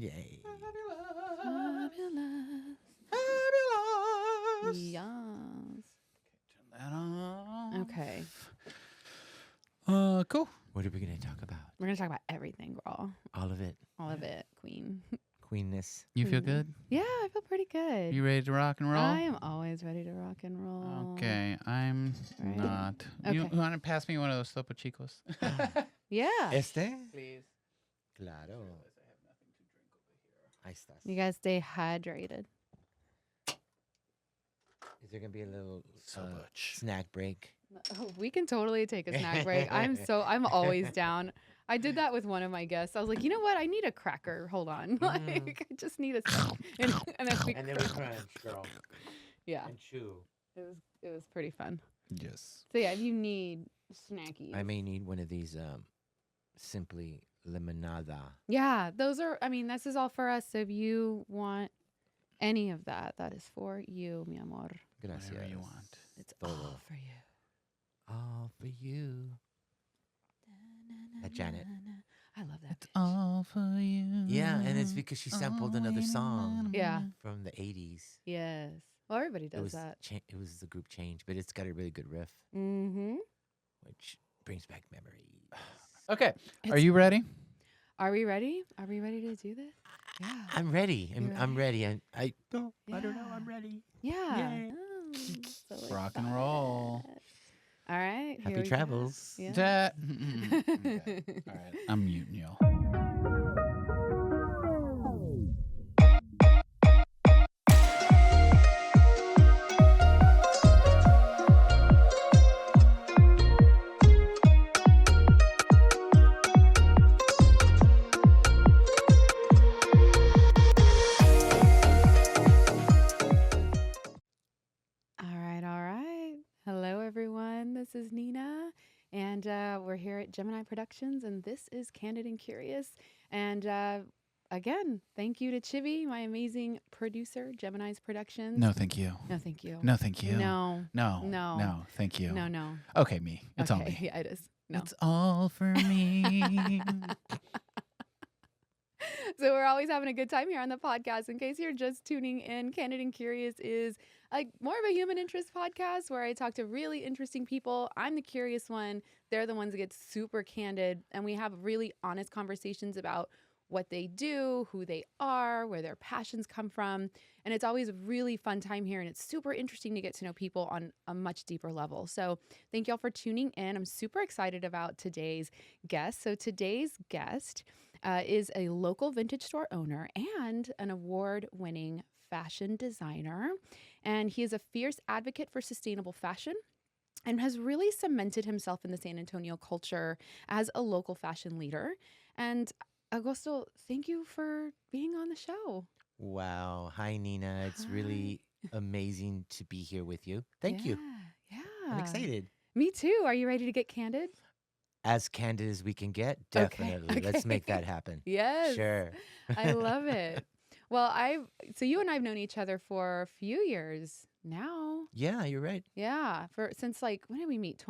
Yay. Fabulous. Fabulous. Yes. Turn that on. Okay. Cool. What are we going to talk about? We're going to talk about everything, girl. All of it. All of it, queen. Queenness. You feel Queen. good? Yeah, I feel pretty good. You ready to rock and roll? I am always ready to rock and roll. Okay, I'm Right. not. Okay. You want to pass me one of those Topo Chicos? Yeah. Este? Please. Claro. Ahí estás. You guys stay hydrated. Is there going to be a little So much. snack break? Oh, we can totally take a snack break. I'm always down. I did that with one of my guests. I was like, you know what? I need a cracker. Hold on. Like, I just need a snack. And then we And then we crunch, girl. yeah, And chew. it was pretty fun. Yes. So yeah, if you need snackies. I may need one of these simply limonada. Yeah, those are, this is all for us. So if you want any of that, that is for you, mi amor. Gracias. Whatever you want. It's Todo. all for you. All for you. That Janet. I love that. It's all for you. Yeah, and it's because she sampled another song Yeah. from the 80s. Yes. Well, everybody It does was that. it was the group Change, but it's got a really good riff, Mm-hmm. which brings back memories. Okay. Are you ready? Are we ready? Are we ready to do this? Yeah. I'm ready. You're I'm ready. I don't know. Yeah. I'm ready. Yeah. Yay. Oh, so Rock and roll. excited. All right. here Happy we go. travels. Yeah. Okay. All right. I'm muting y'all. All right. Hello, everyone. This is Nina, and we're here at Gemini Productions, and this is Candid and Curious. And again, thank you to Chibi, my amazing producer, Gemini's Productions. No, thank you. No, thank you. No, thank you. No. No. No. No, thank you. No. Okay, me. It's all Okay, me. Yeah, it is. No. It's all for me. So we're always having a good time here on the podcast. In case you're just tuning in, Candid and Curious is more of a human interest podcast where I talk to really interesting people. I'm the curious one. They're the ones that get super candid, and we have really honest conversations about what they do, who they are, where their passions come from. And it's always a really fun time here, and it's super interesting to get to know people on a much deeper level. So thank y'all for tuning in. I'm super excited about today's guest. So today's guest is a local vintage store owner and an award-winning fashion designer. And he is a fierce advocate for sustainable fashion and has really cemented himself in the San Antonio culture as a local fashion leader. And Agosto, thank you for being on the show. Wow. Hi, Nina. It's Hi. really amazing to be here with you. Thank you. Yeah. I'm excited. Me too. Are you ready to get candid? As candid as we can get, Okay, definitely. Let's make that happen. Yes. Sure. I love it. Well, so you and I have known each other for a few years now. Yeah, you're right. Yeah. Since when did we meet?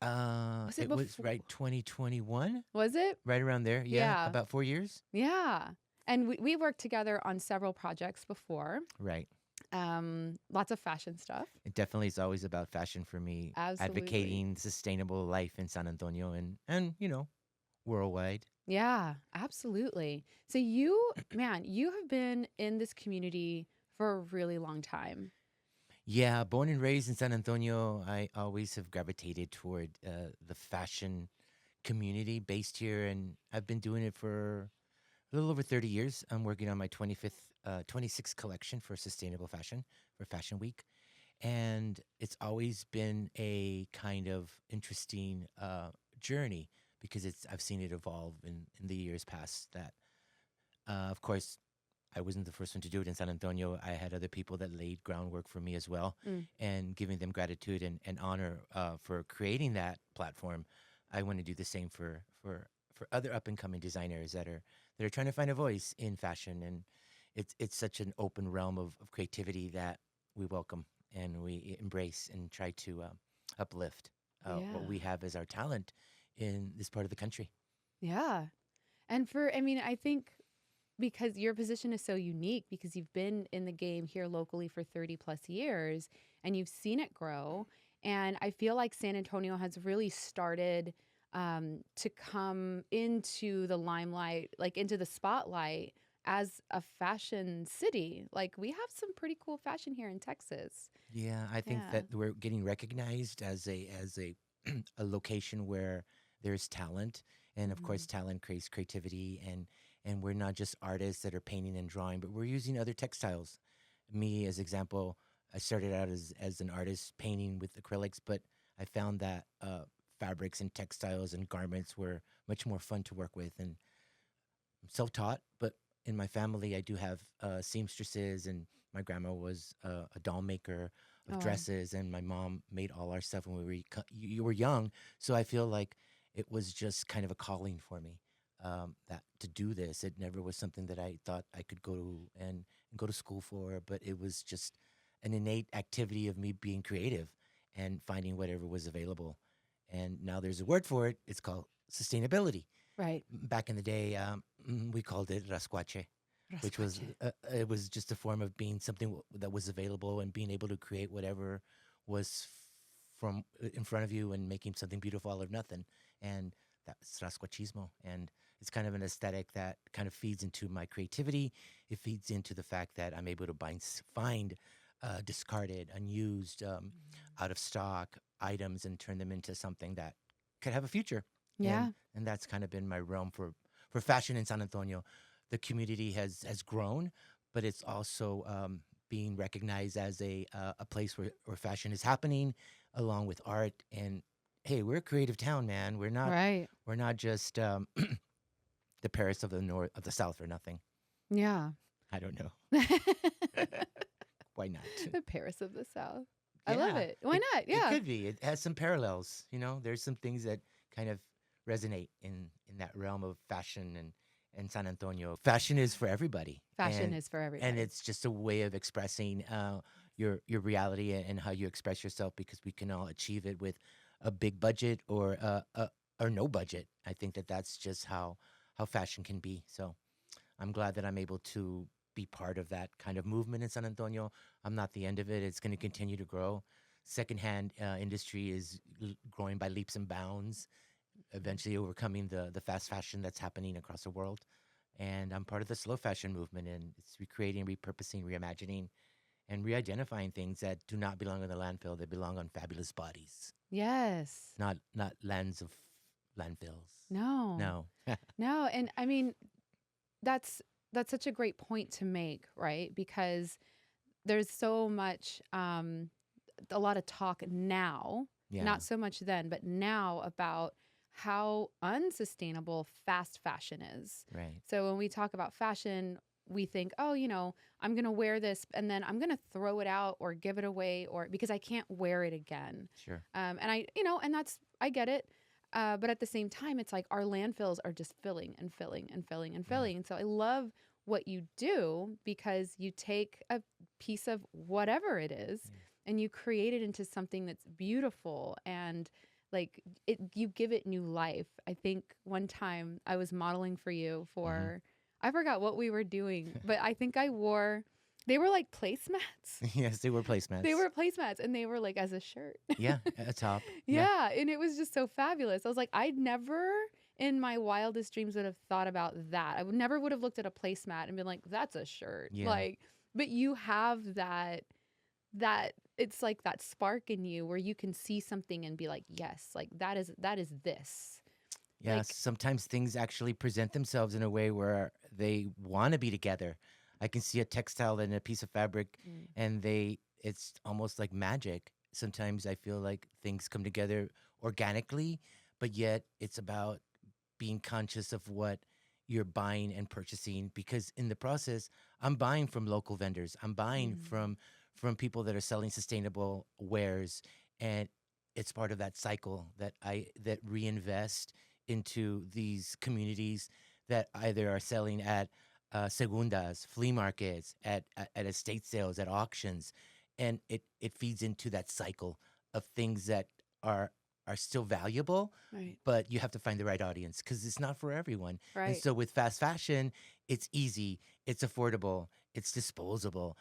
It was right 2021, Was it? right around there. Yeah, Yeah. about 4 years. Yeah. And we worked together on several projects before. Right. Lots of fashion stuff. It definitely is always about fashion for me. Absolutely. Advocating sustainable life in San Antonio and worldwide. Yeah, absolutely. So you have been in this community for a really long time. Yeah, born and raised in San Antonio, I always have gravitated toward the fashion community based here, and I've been doing it for a little over 30 years. I'm working on my 26th collection for sustainable fashion for Fashion Week, and it's always been a kind of interesting journey because I've seen it evolve in the years past. That, of course, I wasn't the first one to do it in San Antonio. I had other people that laid groundwork for me as well, and giving them gratitude and honor for creating that platform. I want to do the same for other up and coming designers that are trying to find a voice in fashion. And it's such an open realm of creativity that we welcome and we embrace and try to uplift what we have as our talent in this part of the country. Yeah. And I think because your position is so unique because you've been in the game here locally for 30 plus years and you've seen it grow. And I feel like San Antonio has really started to come into the limelight, like into the spotlight as a fashion city. Like we have some pretty cool fashion here in Texas. Yeah, I think Yeah. that we're getting recognized as a a location where there's talent, and of Mhm. course, talent creates creativity, and we're not just artists that are painting and drawing, but we're using other textiles. Me, as example, I started out as an artist painting with acrylics, but I found that fabrics and textiles and garments were much more fun to work with, and I'm self-taught, but in my family, I do have seamstresses, and my grandma was a doll maker of Oh, wow. dresses, and my mom made all our stuff when we were you were young. So I feel like it was just kind of a calling for me that to do this. It never was something that I thought I could go to and go to school for, but it was just an innate activity of me being creative and finding whatever was available. And now there's a word for it. It's called sustainability. Right. Back in the day, we called it rascuache, which was Rascuache. it was just a form of being something that was available and being able to create whatever was from in front of you and making something beautiful out of nothing. And that's rascuachismo. And it's kind of an aesthetic that kind of feeds into my creativity. It feeds into the fact that I'm able to find discarded, unused, out of stock items and turn them into something that could have a future. Yeah. And that's kind of been my realm for fashion in San Antonio. The community has grown, but it's also being recognized as a place where fashion is happening, along with art. And hey, we're a creative town, man. Right. We're not just the Paris of the North of the South or nothing. Yeah. I don't know. Why not? The Paris of the South. I love Yeah, it. Why not? it Yeah. could be. It has some parallels. There's some things that kind of resonate in that realm of fashion and San Antonio. Fashion is for everybody, Fashion is for everybody. and it's just a way of expressing your reality and how you express yourself, because we can all achieve it with a big budget or no budget. I think that that's just how fashion can be. So I'm glad that I'm able to be part of that kind of movement in San Antonio. I'm not the end of it. It's going to continue to grow. Secondhand industry is growing by leaps and bounds, eventually overcoming the fast fashion that's happening across the world. And I'm part of the slow fashion movement, and it's recreating, repurposing, reimagining, and re-identifying things that do not belong in the landfill. They belong on fabulous bodies, Yes. not lands of landfills. No. No. No. And I mean, that's such a great point to make, right? Because there's so much a lot of talk now, Yeah. not so much then, but now about how unsustainable fast fashion is. Right. So when we talk about fashion, we think, oh, I'm going to wear this and then I'm going to throw it out or give it away or because I can't wear it again. Sure. And and I get it. But at the same time, it's like our landfills are just filling and filling and filling and Yeah. filling. And so I love what you do because you take a piece of whatever it is Yeah. and you create it into something that's beautiful and like you give it new life. I think one time I was modeling for you for I forgot what we were doing, but I think they were like placemats. Yes, they were placemats. They were placemats and they were like as a shirt. Yeah, a top. Yeah, and it was just so fabulous. I was like, I never in my wildest dreams would have thought about that. I would have looked at a placemat and been like, that's a shirt. Yeah. Like, but you have that it's like that spark in you where you can see something and be like, yes, like that is this. Yeah, Like, sometimes things actually present themselves in a way where they want to be together. I can see a textile and a piece of fabric, and it's almost like magic. Sometimes I feel like things come together organically, but yet it's about being conscious of what you're buying and purchasing, because in the process, I'm buying from local vendors. I'm buying from people that are selling sustainable wares, and it's part of that cycle that reinvest into these communities that either are selling at segundas, flea markets, at estate sales, at auctions, and it feeds into that cycle of things that are still valuable, right. but you have to find the right audience because it's not for everyone. And Right. so with fast fashion, it's easy, it's affordable, it's disposable,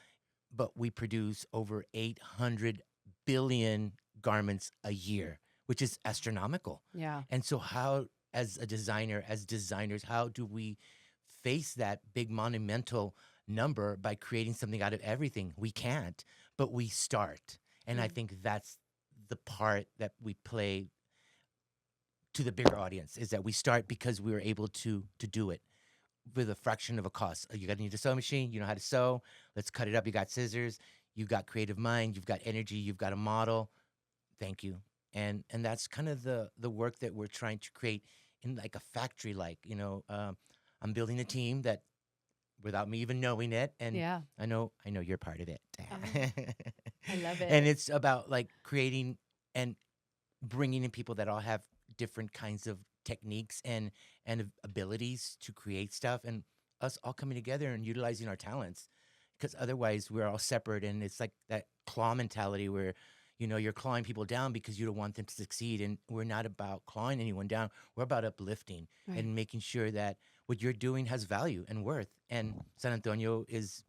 but we produce over 800 billion garments a year, which is astronomical. Yeah. And so how, as a designer, as designers, how do we face that big monumental number by creating something out of everything? We can't, but we start. And I Mm. think that's the part that we play to the bigger audience, is that we start because we were able to do it with a fraction of a cost. You got to need a sewing machine. You know how to sew. Let's cut it up. You got scissors. You got creative mind. You've got energy. You've got a model. Thank you. And that's kind of the work that we're trying to create in like a factory. Like, I'm building a team that, without me even knowing it, and Yeah. I know you're part of it. I love it. And it's about like creating and bringing in people that all have different kinds of techniques and abilities to create stuff, and us all coming together and utilizing our talents, because otherwise we're all separate, and it's like that claw mentality where you're clawing people down because you don't want them to succeed. And we're not about clawing anyone down. We're about uplifting Right. and making sure that what you're doing has value and worth. And San Antonio is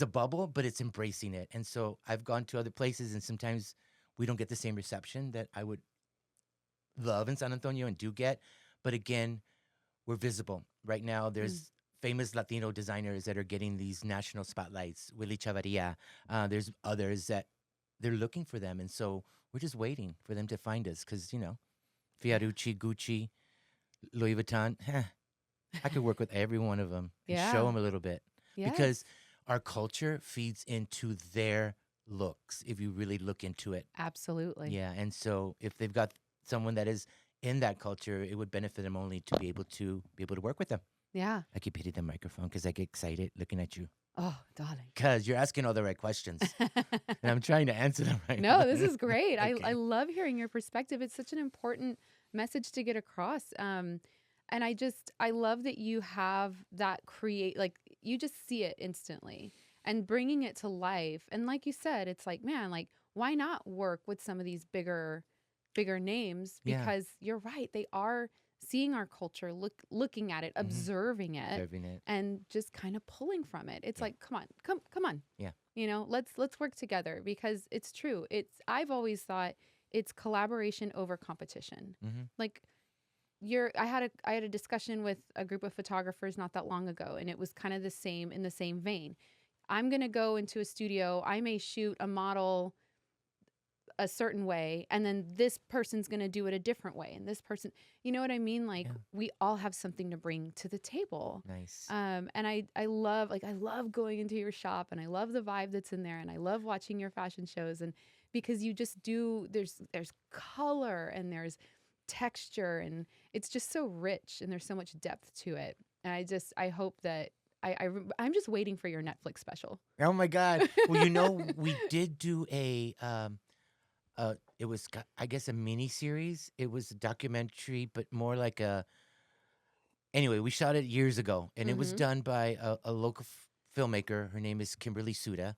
a bubble, but it's embracing it. And so I've gone to other places, and sometimes we don't get the same reception that I would love in San Antonio and do get. But again, we're visible. Right now, there's famous Latino designers that are getting these national spotlights. Willie Chavarria. There's others that they're looking for them. And so we're just waiting for them to find us because, Fiorucci, Gucci, Louis Vuitton, I could work with every one of them and Yeah. show them a little bit. Yes. Because our culture feeds into their looks if you really look into it. Absolutely. Yeah, and so if they've got someone that is in that culture, it would benefit them only to be able to work with them. Yeah. I keep hitting the microphone because I get excited looking at you. Oh, darling. Because you're asking all the right questions, and I'm trying to answer them right now. No, this is great. I Okay. love hearing your perspective. It's such an important message to get across. And I love that you have that you just see it instantly and bringing it to life. And like you said, it's like, man, like, why not work with some of these bigger names? Yeah. Because you're right. They are seeing our culture, looking at it, observing it, Serving it. and just kind of pulling from it. It's Yeah. like, come on. Yeah. Let's work together, because it's true. I've always thought it's collaboration over competition. Mm-hmm. Like I had a discussion with a group of photographers not that long ago, and it was kind of in the same vein. I'm going to go into a studio. I may shoot a model a certain way, and then this person's going to do it a different way, and this person, you know what I mean? Like, Yeah. we all have something to bring to the table. Nice. And I love going into your shop, and I love the vibe that's in there, and I love watching your fashion shows, and because you just do, there's color and there's texture, and it's just so rich, and there's so much depth to it. And I hope that I'm just waiting for your Netflix special. Oh my God. Well, we did do it was, I guess, a mini series. It was a documentary, but more like anyway, we shot it years ago, and it was done by a local filmmaker. Her name is Kimberly Suda,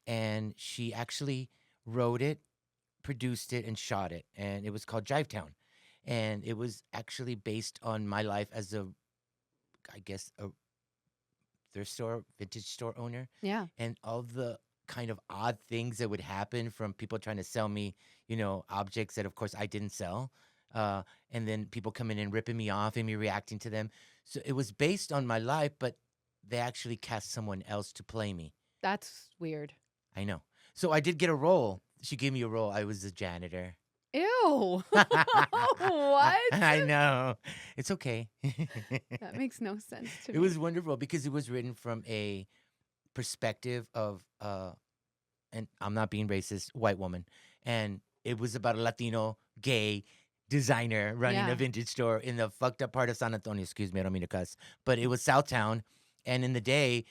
and she actually wrote it, produced it, and shot it. And it was called Jivetown. And it was actually based on my life as a thrift store, vintage store owner. Yeah. And all the kind of odd things that would happen from people trying to sell me, objects that, of course, I didn't sell. And then people coming in, ripping me off and me reacting to them. So it was based on my life, but they actually cast someone else to play me. That's weird. I know. So I did get a role. She gave me a role. I was the janitor. Ew. What? I know. It's okay. That makes no sense to me. It was wonderful because it was written from a perspective of and I'm not being racist, white woman. And it was about a Latino gay designer running Yeah. a vintage store in the fucked up part of San Antonio. Excuse me, I don't mean to cuss. But it was Southtown. And in the day,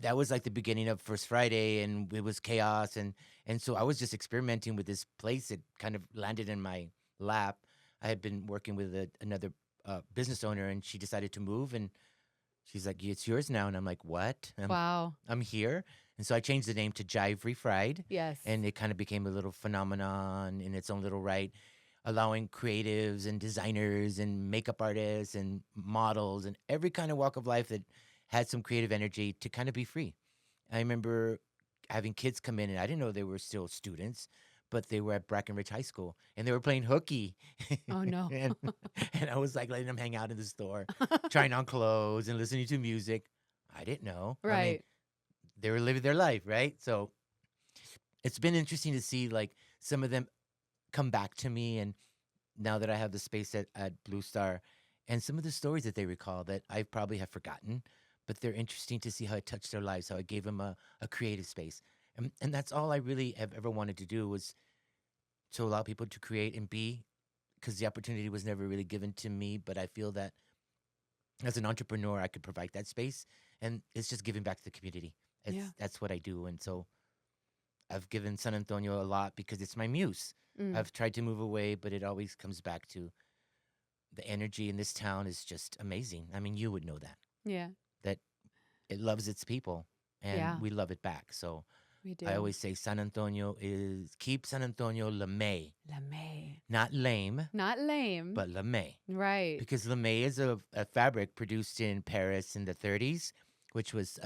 that was like the beginning of First Friday, and it was chaos. And so I was just experimenting with this place. It kind of landed in my lap. I had been working with another business owner, and she decided to move. And she's like, "It's yours now." And I'm like, "What?" Wow. I'm here. And so I changed the name to Jive Refried. Yes. And it kind of became a little phenomenon in its own little right, allowing creatives and designers and makeup artists and models and every kind of walk of life that had some creative energy to kind of be free. I remember having kids come in, and I didn't know they were still students, but they were at Brackenridge High School, and they were playing hooky. Oh no. and, and I was like letting them hang out in the store, trying on clothes and listening to music. I didn't know. I mean, Right. they were living their life, right? So it's been interesting to see like some of them come back to me, and now that I have the space at Blue Star, and some of the stories that they recall that I probably have forgotten, but they're interesting to see how it touched their lives, how it gave them a creative space. And that's all I really have ever wanted to do, was to allow people to create and be, because the opportunity was never really given to me. But I feel that as an entrepreneur, I could provide that space, and it's just giving back to the community. Yeah. That's what I do. And so I've given San Antonio a lot because it's my muse. Mm. I've tried to move away, but it always comes back to the energy in this town is just amazing. I mean, you would know that Yeah. that it loves its people, and Yeah. we love it back. So We do. I always say San Antonio is keep San Antonio LeMay, LeMay. not lame, Not lame. but LeMay, right. because LeMay is a fabric produced in Paris in the 30s, which was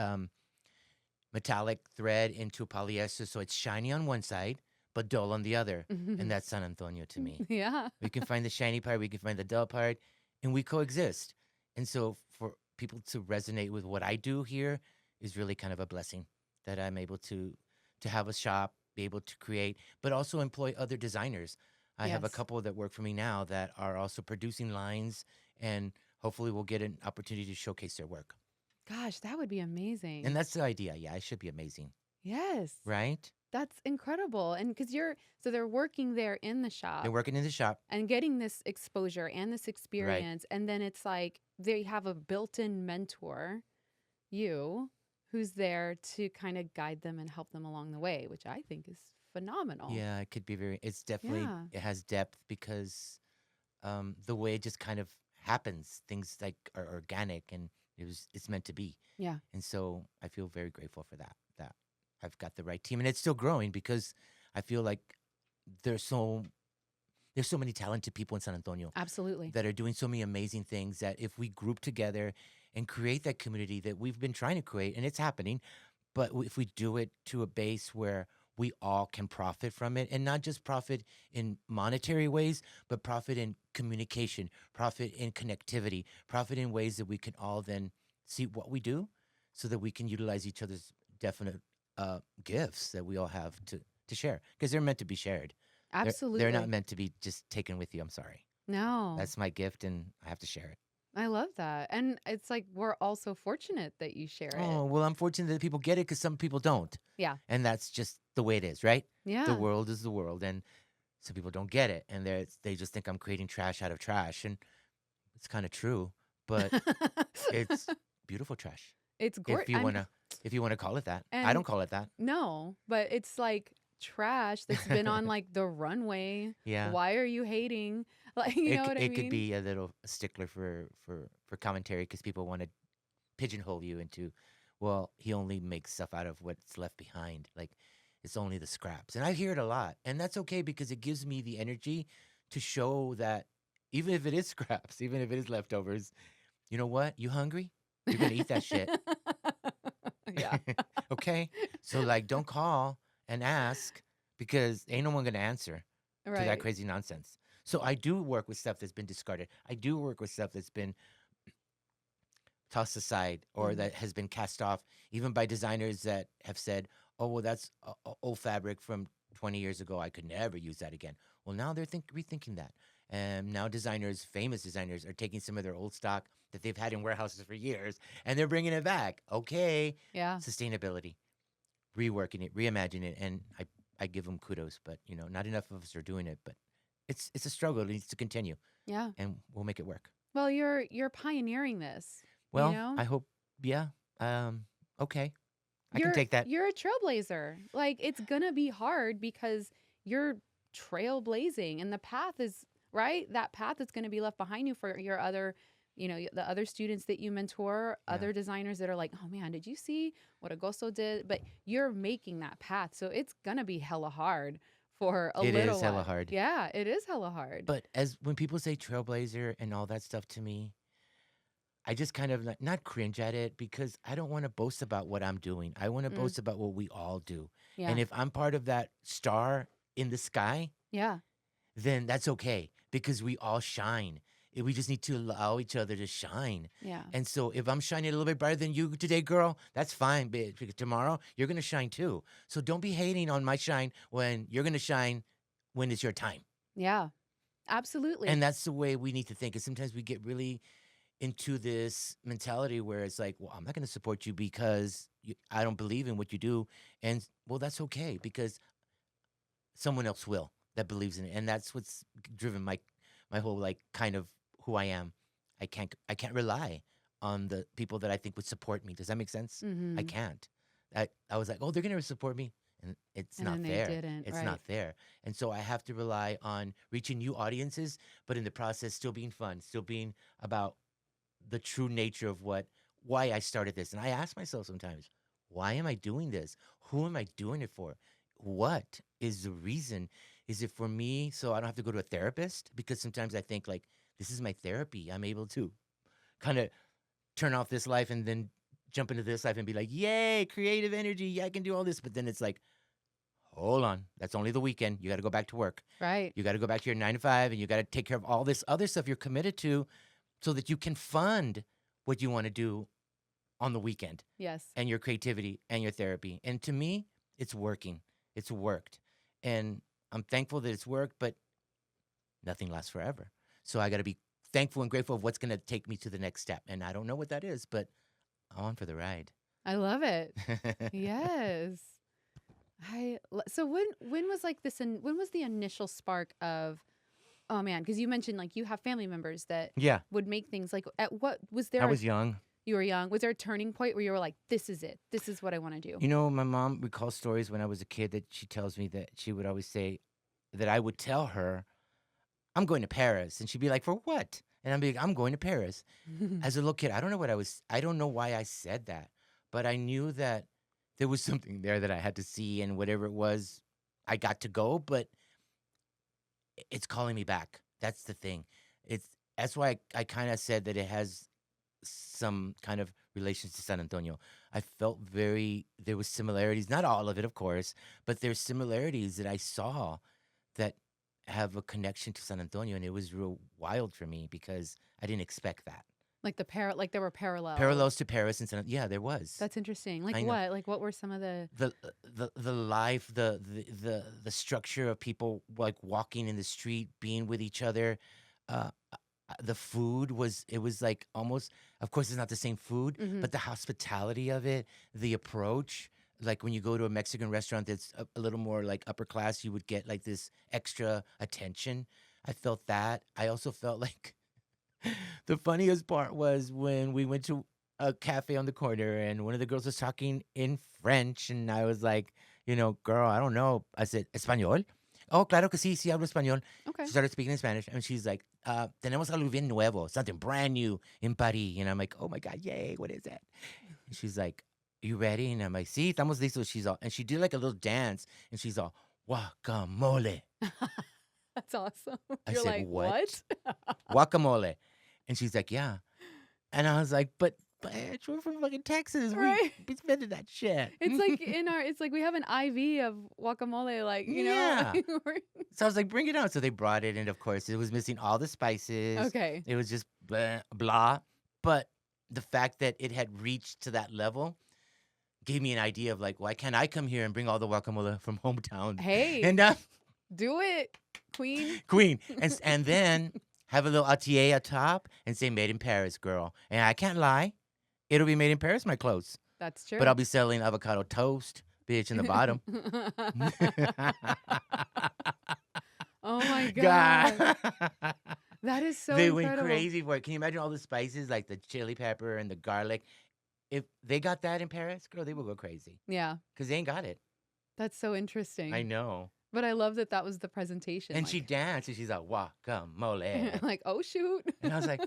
metallic thread into polyester, so it's shiny on one side but dull on the other, and that's San Antonio to me. Yeah. We can find the shiny part, we can find the dull part, and we coexist. And so for people to resonate with what I do here is really kind of a blessing, that I'm able to have a shop, be able to create, but also employ other designers. I have a Yes. couple that work for me now that are also producing lines, and hopefully we'll get an opportunity to showcase their work. Gosh, that would be amazing. And that's the idea. Yeah, it should be amazing, yes. right? That's incredible. And because so they're working there in the shop They're working in the shop. and getting this exposure and this experience. And then it's like they have a built in mentor, you, who's there to kind of guide them and help them along the way, which I think is phenomenal. Yeah, it could be it's definitely, Yeah. it has depth because the way it just kind of happens, things like are organic, and it's meant to be. Yeah. And so I feel very grateful for that I've got the right team, and it's still growing because I feel like there's so many talented people in San Antonio Absolutely. that are doing so many amazing things, that if we group together and create that community that we've been trying to create, and it's happening, but if we do it to a base where we all can profit from it, and not just profit in monetary ways, but profit in communication, profit in connectivity, profit in ways that we can all then see what we do, so that we can utilize each other's definite gifts that we all have to share, because they're meant to be shared. Absolutely. They're not meant to be just taken with you. I'm sorry. No. That's my gift, and I have to share it. I love that. And it's like we're all so fortunate that you share Oh, it. well, I'm fortunate that people get it, because some people don't. Yeah. And that's just the way it is, right? Yeah. The world is the world, and some people don't get it, and they just think I'm creating trash out of trash, and it's kind of true, but it's beautiful trash. It's gorgeous. If you wanna call it that. I And- don't call it that. No, but it's like trash that's been on like the runway. Yeah. Why are you hating? Like, you know what I mean? It could be a little stickler for commentary, because people want to pigeonhole you into, well, he only makes stuff out of what's left behind. Like, it's only the scraps. And I hear it a lot. And that's okay, because it gives me the energy to show that even if it is scraps, even if it is leftovers, you know what? You hungry? You're going to eat that shit. Yeah. Okay? So, like, don't call and ask, because ain't no one going to answer to that Right. crazy nonsense. So I do work with stuff that's been discarded. I do work with stuff that's been tossed aside, or Mhm. that has been cast off, even by designers that have said, oh, well, that's old fabric from 20 years ago. I could never use that again. Well, now they're rethinking that. And now designers, famous designers, are taking some of their old stock that they've had in warehouses for years, and they're bringing it back. Okay. Yeah. Sustainability, reworking it, reimagining it. And I give them kudos, but, not enough of us are doing it. But it's a struggle. It needs to continue, Yeah. and we'll make it work. Well, you're pioneering this. Well, you know? I hope, yeah. Okay. I You're- can take that. You're a trailblazer. Like, it's gonna be hard because you're trailblazing, and the path is right. That path is gonna be left behind you for your other, the other students that you mentor, Yeah. other designers that are like, oh man, did you see what Agosto did? But you're making that path, so it's gonna be hella hard for a It little is hella while. hard. Yeah, it is hella hard. But when people say trailblazer and all that stuff to me, I just kind of not cringe at it because I don't want to boast about what I'm doing. I want to Mm, boast about what we all do. And yeah. if I'm part of that star in the sky, Yeah. then that's okay because we all shine. We just need to allow each other to shine. Yeah. And so if I'm shining a little bit brighter than you today, girl, that's fine, bitch. Because tomorrow you're going to shine too. So don't be hating on my shine when you're going to shine when it's your time. Yeah. Absolutely. And that's the way we need to think. And sometimes we get really into this mentality where it's like, well, I'm not going to support you because I don't believe in what you do. And well, that's okay because someone else will that believes in it. And that's what's driven my whole like kind of who I am. I can't rely on the people that I think would support me. Does that make sense? I Mm-hmm. can't. I was like, oh, they're gonna support me, and it's And not then they there. didn't. It's Right. not there. And so I have to rely on reaching new audiences, but in the process, still being fun, still being about the true nature of why I started this. And I ask myself sometimes, why am I doing this? Who am I doing it for? What is the reason? Is it for me so I don't have to go to a therapist? Because sometimes I think like this is my therapy. I'm able to kind of turn off this life and then jump into this life and be like, yay, creative energy. Yeah, I can do all this. But then it's like, hold on. That's only the weekend. You got to go back to work. Right. You got to go back to your 9 to 5 and you got to take care of all this other stuff you're committed to so that you can fund what you want to do on the weekend Yes. and your creativity and your therapy. And to me, it's working. It's worked. And I'm thankful that it's worked, but nothing lasts forever. So I got to be thankful and grateful of what's going to take me to the next step. And I don't know what that is, but I'm on for the ride. I love it. Yes. So when was like this and when was the initial spark of, oh man, because you mentioned like you have family members that Yeah, would make things like at what was there I was young. you were young, was there a turning point where you were like, this is it, this is what I want to do? You know, my mom recalls stories when I was a kid that she tells me that she would always say that I would tell her, I'm going to Paris. And she'd be like, for what? And I'd be like, I'm going to Paris. As a little kid, I don't know why I said that, but I knew that there was something there that I had to see and whatever it was, I got to go, but it's calling me back. That's the thing. That's why I kind of said that it has some kind of relations to San Antonio. I felt there was similarities, not all of it, of course, but there's similarities that I saw that have a connection to San Antonio, and it was real wild for me because I didn't expect that. Like like there were parallels. Parallels to Paris and yeah, there was. That's interesting. I Like know. what? Like what were some of the The life, the structure of people like walking in the street, being with each other. Uh, the food was like almost, of course, it's not the same food, Mhm. but the hospitality of it, the approach. Like when you go to a Mexican restaurant that's a little more like upper class, you would get like this extra attention. I felt that. I also felt like the funniest part was when we went to a cafe on the corner and one of the girls was talking in French and I was like, girl, I don't know. I said, ¿Español? Oh, claro que sí, sí hablo español. Okay. She started speaking in Spanish and she's like, tenemos algo bien nuevo, something brand new in Paris. And I'm like, oh my God, yay, what is that? And she's like, you ready? And I'm like, sí, estamos listos. And she did like a little dance and she's all, guacamole. That's awesome. I You're said, like, what? what? Guacamole. And she's like, yeah. And I was like, but we're from fucking Texas. Right. We invented that shit. It's like it's like we have an IV of guacamole, like, Yeah. We're- So I was like, bring it on. So they brought it. And of course, it was missing all the spices. okay. It was just blah, blah. But the fact that it had reached to that level gave me an idea of like, why can't I come here and bring all the guacamole from hometown? Hey, And do it, queen. Queen. And then have a little atelier at top and say made in Paris, girl. And I can't lie. It'll be made in Paris, my clothes. That's true. But I'll be selling avocado toast, bitch, in the bottom. Oh my god. God. That is so They incredible. went crazy for it. Can you imagine all the spices like the chili pepper and the garlic? If they got that in Paris, girl, they will go crazy Yeah. because they ain't got it. That's so interesting. I know. But I love that was the presentation. And she danced and she's like, guacamole. like, oh shoot. And I was like,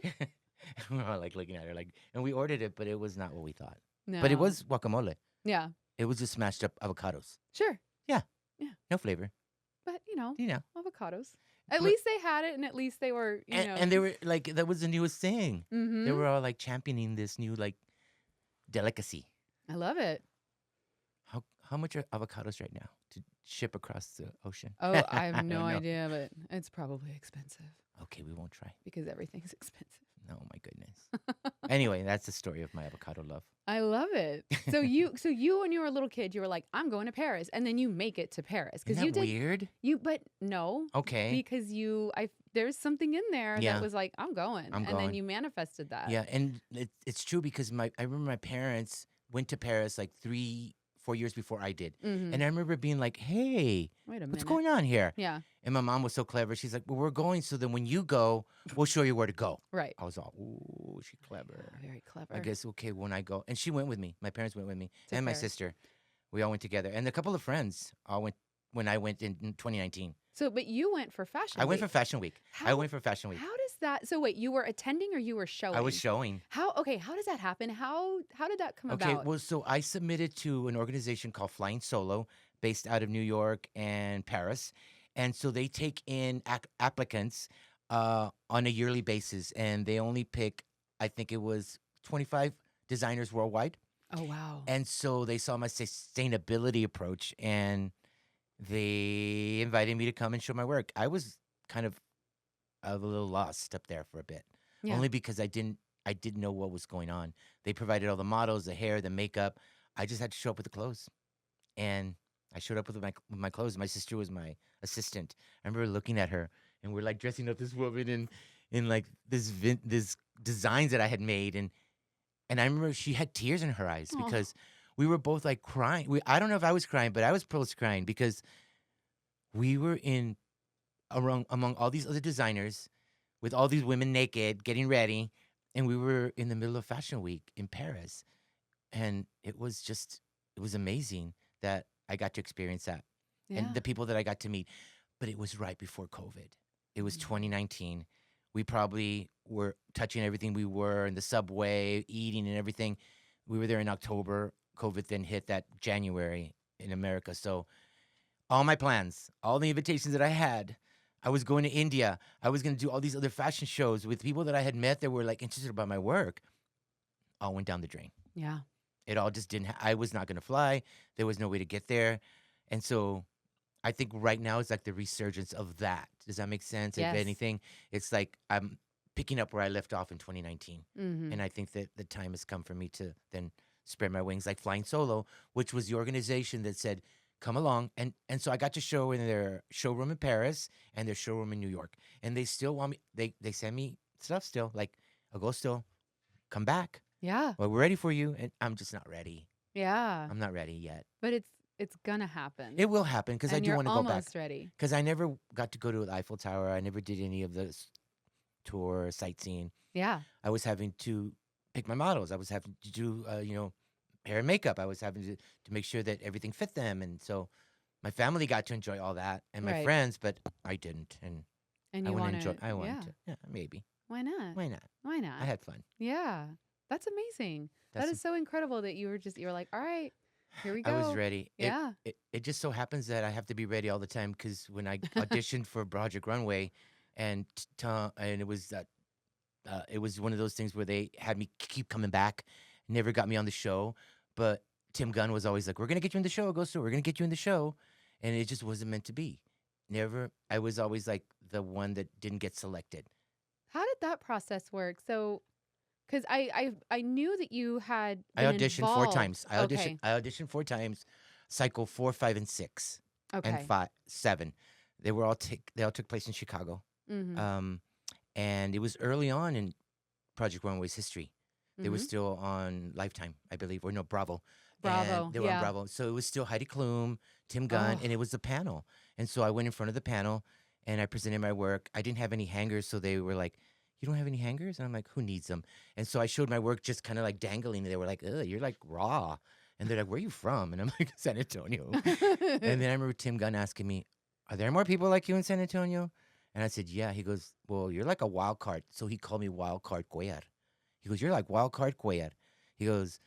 we were all like looking at her like, and we ordered it, but it was not what we thought. No. But it was guacamole. Yeah. It was just smashed up avocados. Sure. No flavor. But You know. avocados. At least they had it, and at least they were, and they were like, that was the newest thing. They Mm-hmm. were all like championing this new like delicacy. I love it. How much are avocados right now to ship across the ocean? Oh, I have don't no know. idea, but it's probably expensive Okay, we won't try. because everything's expensive. No, my goodness. Anyway, that's the story of my avocado love. I love it. So you when you were a little kid, you were like, I'm going to Paris, and then you make it to Paris because Isn't you that did weird? but no, Okay. because there's something in there Yeah. that was like, I'm going, I'm and then going. you manifested that. Yeah, and it's true because I remember my parents went to Paris like 3-4 years before I did. Mm-hmm. And I remember being like, hey, Wait a minute. what's going on here? Yeah. And my mom was so clever. She's like, well, we're going, so then when you go, we'll show you where to go. Right. I was all, ooh, she's clever. Oh, very clever. I guess, okay, when I go. And she went with me. My parents went with me. To and my Paris. sister. We all went together. And a couple of friends all went when I went in 2019. So, but you went for Fashion I went for Week. Fashion Week. I How- went for Fashion Week. How does that? So wait, you were attending or you were showing? I was showing. How? Okay, how does that happen? How did that come Okay, about? well, so I submitted to an organization called Flying Solo, based out of New York and Paris, and so they take in applicants on a yearly basis, and they only pick, I think it was 25 designers worldwide, Oh wow. and so they saw my sustainability approach, and they invited me to come and show my work. I was kind of a little lost up there for a bit, Yeah. only because I didn't know what was going on. They provided all the models, the hair, the makeup. I just had to show up with the clothes, and I showed up with my clothes. My sister was my assistant. I remember looking at her, and we're like dressing up this woman in like this designs that I had made, and I remember she had tears in her eyes Aw. because we were both like crying. I don't know if I was crying, but I was close to crying because we were among all these other designers with all these women naked, getting ready, and we were in the middle of Fashion Week in Paris. And it was amazing that I got to experience that Yeah. and the people that I got to meet. But it was right before COVID. It was Mm. 2019. We probably were touching everything we were in the subway, eating and everything. We were there in October. COVID then hit that January in America. So all my plans, all the invitations that I had, I was going to India. I was going to do all these other fashion shows with people that I had met that were like interested about my work. All went down the drain. Yeah. It all just didn't. I was not going to fly. There was no way to get there, and so I think right now it's like the resurgence of that. Does that make sense? Yes. If anything, it's like I'm picking up where I left off in 2019, Mm-hmm. and I think that the time has come for me to then spread my wings, like Flying Solo, which was the organization that said, "Come along," and so I got to show in their showroom in Paris and their showroom in New York, and they still want me. They send me stuff still, like Agosto, come back. Yeah. Well, we're ready for you, and I'm just not ready. Yeah. I'm not ready yet. But it's gonna happen. It will happen because I And do you're want to go back. almost ready. Because I never got to go to the Eiffel Tower. I never did any of those tour sightseeing. Yeah. I was having to pick my models. I was having to do, hair and makeup. I was having to make sure that everything fit them, and so my family got to enjoy all that, and my Right. friends, but I didn't, and And I you want want to enjoy. to. I wanted Yeah. to. Yeah, maybe. Why not? Why not? Why not? I had fun. Yeah. That's amazing. That's That is so incredible that you were like, all right, here we I go. was ready. Yeah. It just so happens that I have to be ready all the time because when I auditioned for Project Runway, and it was one of those things where they had me keep coming back, never got me on the show, but Tim Gunn was always like, "We're gonna get you in the show, Augusto. We're gonna get you in the show," and it just wasn't meant to be. Never. I was always like the one that didn't get selected. How did that process work? So, because I knew that you had. I been auditioned 4 involved. times. Okay. I auditioned 4 times, cycle 4, 5, and 6, Okay. and 7. They all took place in Chicago. Mm-hmm. And it was early on in Project Runway's history. They were Mhm. still on Lifetime, I believe, or no, Bravo. Bravo, And they were yeah. on Bravo. So it was still Heidi Klum, Tim Gunn, Oh. and it was the panel. And so I went in front of the panel, and I presented my work. I didn't have any hangers, so they were like, "You don't have any hangers?" And I'm like, "Who needs them?" And so I showed my work just kind of like dangling, and they were like, "Ugh, you're like raw." And they're like, "Where are you from?" And I'm like, "San Antonio." And then I remember Tim Gunn asking me, "Are there more people like you in San Antonio?" And I said, "Yeah." He goes, "Well, you're like a wild card." So he called me Wild Card Cuellar. He goes, "You're like Wild Card Cuellar." He goes,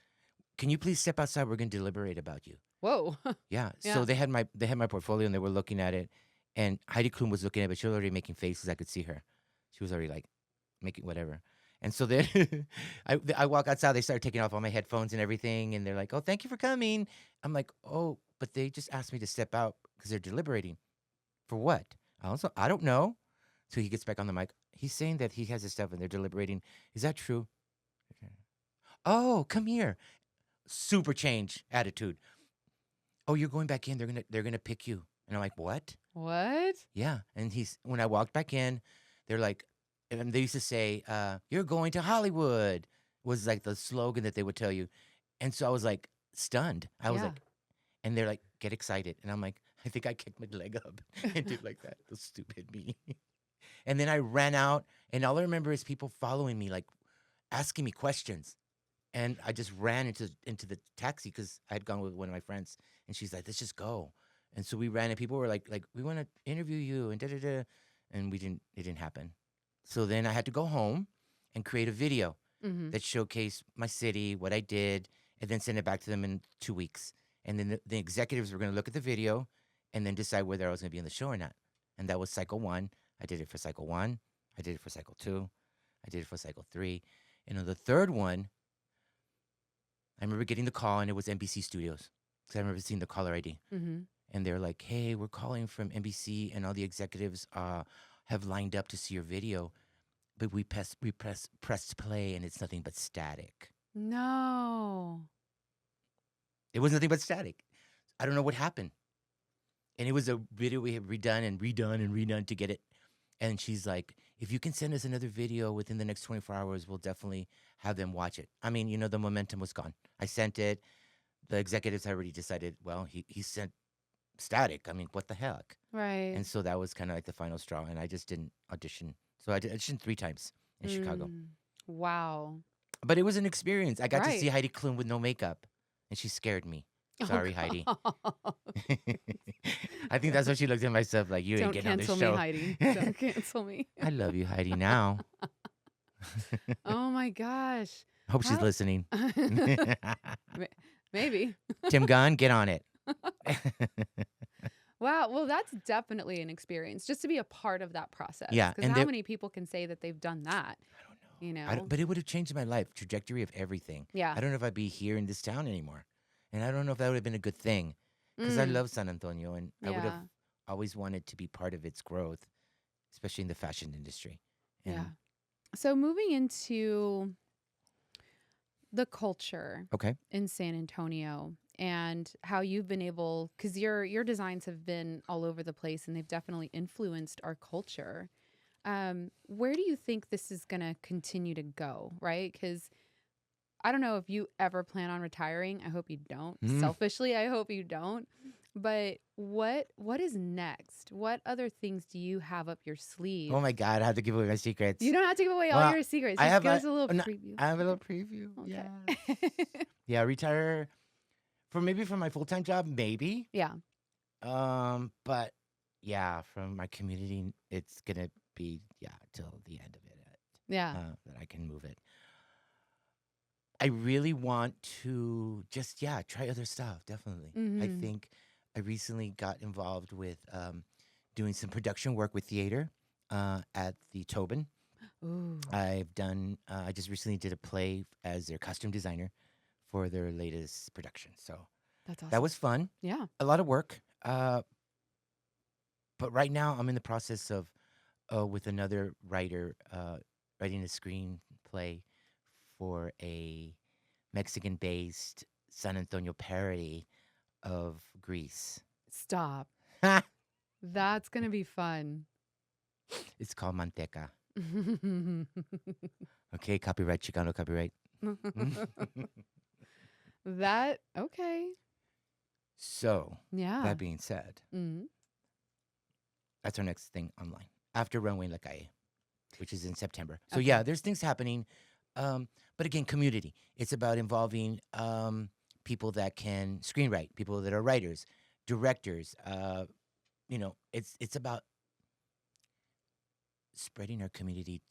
"Can you please step outside? We're going to deliberate about you." Whoa. Yeah. Yeah. So they had my portfolio and they were looking at it, And Heidi Klum was looking at it, but she was already making faces. I could see her. She was already like making whatever. And so then I walk outside. They start taking off all my headphones and everything. And they're like, oh, thank you for coming. I'm like, oh, but they just asked me to step out because they're deliberating. For what? I don't know. So he gets back on the mic. He's saying that he has his stuff and they're deliberating. Is that true? Oh, come here. Super change attitude. Oh, you're going back in. They're gonna pick you. And I'm like, what? What? Yeah. And when I walked back in, they're like, and they used to say, you're going to Hollywood was like the slogan that they would tell you. And so I was like stunned. I was Yeah. like, and they're like, get excited. And I'm like, I think I kicked my leg up and did like that. The stupid me. And then I ran out, and all I remember is people following me, like asking me questions. And I just ran into the taxi because I had gone with one of my friends, and she's like, "Let's just go." And so we ran, and people were like, "We want to interview you," and da da da, and it didn't happen. So then I had to go home and create a video Mm-hmm. that showcased my city, what I did, and then send it back to them in 2 weeks. And then the executives were going to look at the video and then decide whether I was going to be in the show or not. And that was cycle 1. I did it for cycle 1. I did it for cycle 2. I did it for cycle 3. And on the third one, I remember getting the call, and it was NBC Studios. Because I remember seeing the caller ID. Mm-hmm. And they're like, hey, we're calling from NBC, and all the executives have lined up to see your video. But we pressed play, and it's nothing but static. No. It was nothing but static. I don't know what happened. And it was a video we had redone and redone to get it. And she's like, if you can send us another video within the next 24 hours, we'll definitely have them watch it. I mean, the momentum was gone. I sent it. The executives had already decided, well, he sent static. I mean, what the heck? Right. And so that was kind of like the final straw. And I just didn't audition. So I auditioned 3 times in Chicago. Wow. But it was an experience. I got to Right. see Heidi Klum with no makeup. And she scared me. Sorry, Heidi. I think that's what she looked at myself like, you ain't Don't getting on this cancel me, show. Heidi. Don't cancel me. I love you, Heidi, now. Oh my gosh. Hope she's How- listening. Maybe. Tim Gunn, get on it. Wow. Well, that's definitely an experience just to be a part of that process. Yeah, Because and how there- many people can say that they've done that? I don't know. You know? But it would have changed my life, trajectory of everything. Yeah. I don't know if I'd be here in this town anymore. And I don't know if that would have been a good thing. Because I love San Antonio, and I would have Yeah. always wanted to be part of its growth, especially in the fashion industry. And Yeah. So moving into the culture Okay. in San Antonio and how you've been able, because your designs have been all over the place and they've definitely influenced our culture. Where do you think this is going to continue to go, right? Because I don't know if you ever plan on retiring. I hope you don't. Mm. Selfishly, I hope you don't. But what is next? What other things do you have up your sleeve? Oh my God, I have to give away my secrets. You don't have to give away all Well, your secrets. I Just have give a- us a little no, preview. I have a little preview. Okay. Yeah. Yeah, retire for my full-time job, maybe. Yeah. But yeah, from my community, it's gonna be till the end of it Yeah. that I can move it. I really want to just try other stuff. Definitely, I Mhm. think I recently got involved with doing some production work with theater at the Tobin. Ooh. I've done. I just recently did a play as their costume designer for their latest production. So That's awesome. that was fun. Yeah. A lot of work. But right now, I'm in the process of with another writer writing a screenplay for a Mexican-based San Antonio parody of Greece. Stop. That's going to be fun. It's called Manteca. Okay, copyright, Chicano copyright. That, okay. So, Yeah. that being said, Mhm. that's our next thing online. After Runway La Calle, which is in September. So, Okay. yeah, there's things happening. But again, community. It's about involving people that can screenwrite, people that are writers, directors. It's about spreading our community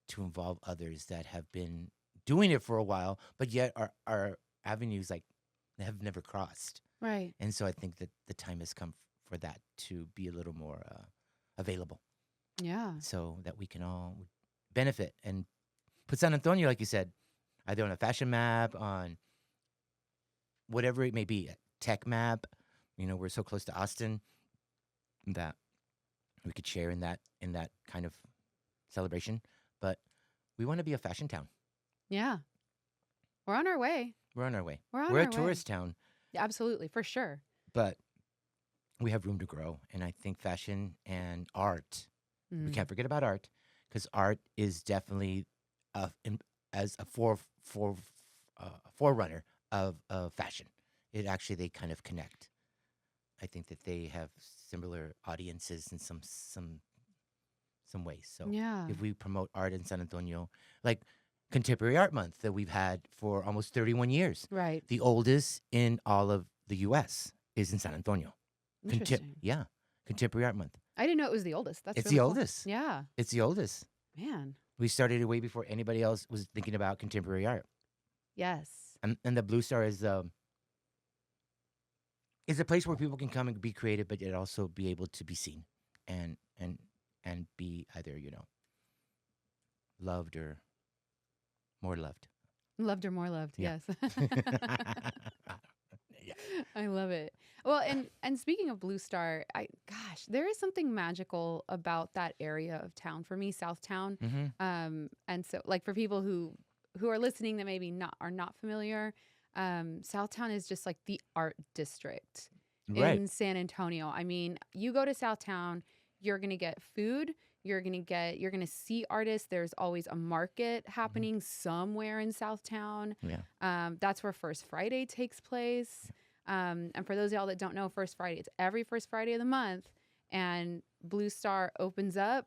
to involve others that have been doing it for a while, but yet our avenues have never crossed. Right. And so I think that the time has come for that to be a little more available, Yeah. so that we can all benefit and put San Antonio, like you said, either on a fashion map, on whatever it may be, a tech map. We're so close to Austin that we could share in that kind of celebration. But we want to be a fashion town. Yeah. We're on our way. We're on our way. We're on We're our a tourist town, way. Absolutely, for sure. but we have room to grow. And I think fashion and art, we can't forget about art, because art is definitely as a forerunner of fashion. They kind of connect. I think that they have similar audiences in some ways. So Yeah. if we promote art in San Antonio, like Contemporary Art Month that we've had for almost 31 years, Right. the oldest in all of the U.S. is in San Antonio. Interesting. Contemporary Art Month. I didn't know it was the oldest. That's It's really the cool. oldest. Yeah. It's the oldest. Man. We started it way before anybody else was thinking about contemporary art. Yes. And the Blue Star is a place where people can come and be creative, but yet also be able to be seen and be either loved or more loved. Loved or more loved. Yeah. Yes. Yeah. I love it. Well, and speaking of Blue Star, there is something magical about that area of town for me, Southtown. Mm-hmm. And so like for people who are listening that maybe are not familiar, Southtown is just like the art district Right. in San Antonio. I mean, you go to Southtown, you're going to get food, you're going to see artists. There's always a market happening somewhere in Southtown. Yeah. That's where First Friday takes place. And for those of y'all that don't know, First Friday, it's every first Friday of the month. And Blue Star opens up.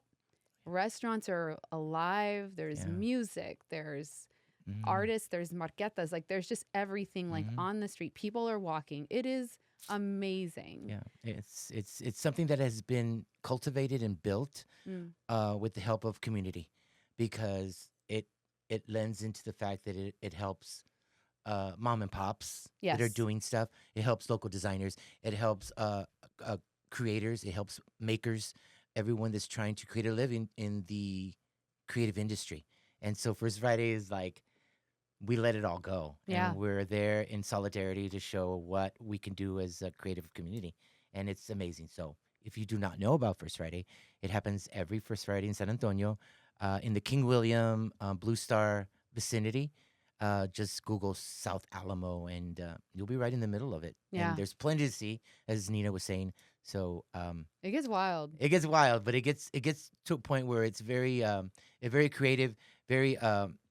Restaurants are alive. There's Yeah. music. There's Mhm. artists. There's marquetas. Like there's just everything like on the street. People are walking. It is amazing. Yeah. It's something that has been cultivated and built Mm. with the help of community, because it lends into the fact that it helps mom and pops that are Yes. doing stuff. It helps local designers. It helps creators. It helps makers. Everyone that's trying to create a living in the creative industry. And so First Friday is like, we let it all go. Yeah. And we're there in solidarity to show what we can do as a creative community. And it's amazing. So if you do not know about First Friday, it happens every First Friday in San Antonio, in the King William Blue Star vicinity. Just Google South Alamo, and you'll be right in the middle of it. Yeah. And there's plenty to see, as Nina was saying. So It gets wild. it gets wild, but it gets to a point where it's very very creative, very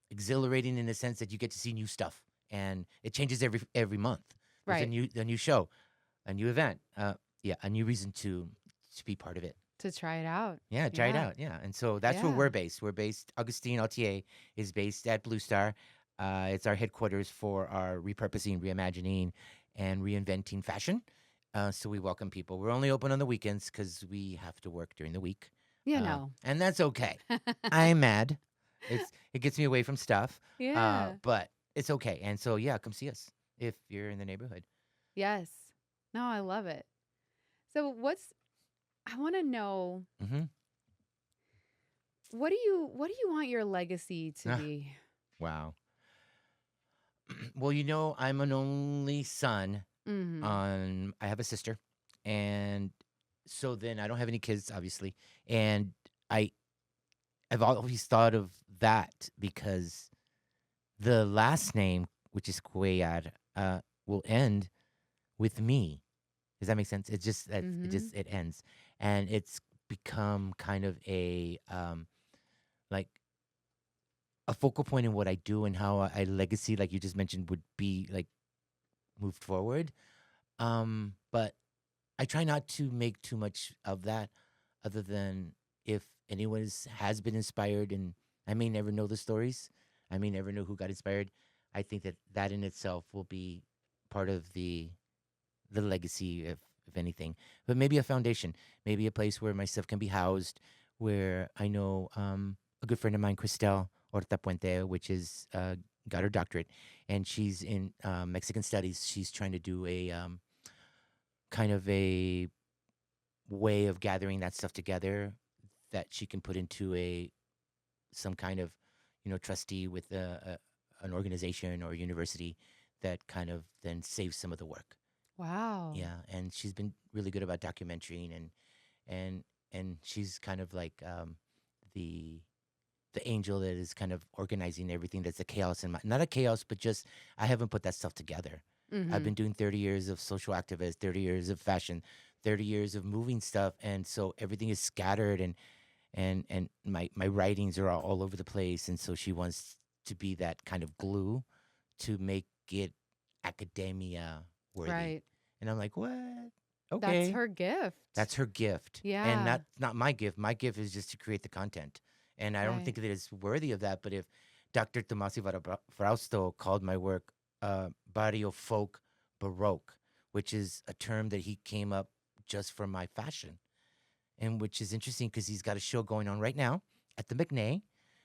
exhilarating, in the sense that you get to see new stuff, and it changes every month. There's Right. a new show, a new event, a new reason to be part of it. To try it out. Yeah, try it Yeah. out. Yeah, and so that's where Yeah. we're based. Augustine Atelier is based at Blue Star. It's our headquarters for our repurposing, reimagining, and reinventing fashion. So we welcome people. We're only open on the weekends because we have to work during the week. You know. And that's okay. I'm mad. It gets me away from stuff. Yeah. But it's okay. And so come see us if you're in the neighborhood. Yes. No, I love it. So I want to know, Mm-hmm. what do you want your legacy to Ah. be? Wow. Well, I'm an only son. Mhm. I have a sister, and so then I don't have any kids, obviously, and I've always thought of that because the last name, which is Cuellar, will end with me. Does that make sense? It just that it ends, and it's become kind of a like a focal point in what I do and how I legacy, like you just mentioned, would be like moved forward. But I try not to make too much of that, other than if anyone has been inspired, and I may never know the stories, I may never know who got inspired. I think that in itself will be part of the legacy, if anything. But maybe a foundation, maybe a place where my stuff can be housed, where I know a good friend of mine, Cristel Horta Puente, which is got her doctorate, and she's in Mexican studies. She's trying to do a kind of a way of gathering that stuff together that she can put into some kind of, trustee with an organization or university that kind of then saves some of the work. Wow. Yeah, and she's been really good about documenting, and and she's kind of like the the angel that is kind of organizing everything. That's a chaos in my, not a chaos, but just I haven't put that stuff together. I've Mm-hmm. been doing 30 years of social activist, 30 years of fashion, 30 years of moving stuff, and so everything is scattered, and my writings are all over the place, and so she wants to be that kind of glue to make it academia worthy. Right. And I'm like, what? That's Okay. her gift. That's her gift. And Yeah. that's not my gift. My gift is just to create the content. And I don't Right. think that it's worthy of that. But if Dr. Tomasi Frausto called my work barrio folk baroque, which is a term that he came up just for my fashion, and which is interesting because he's got a show going on right now at the McNay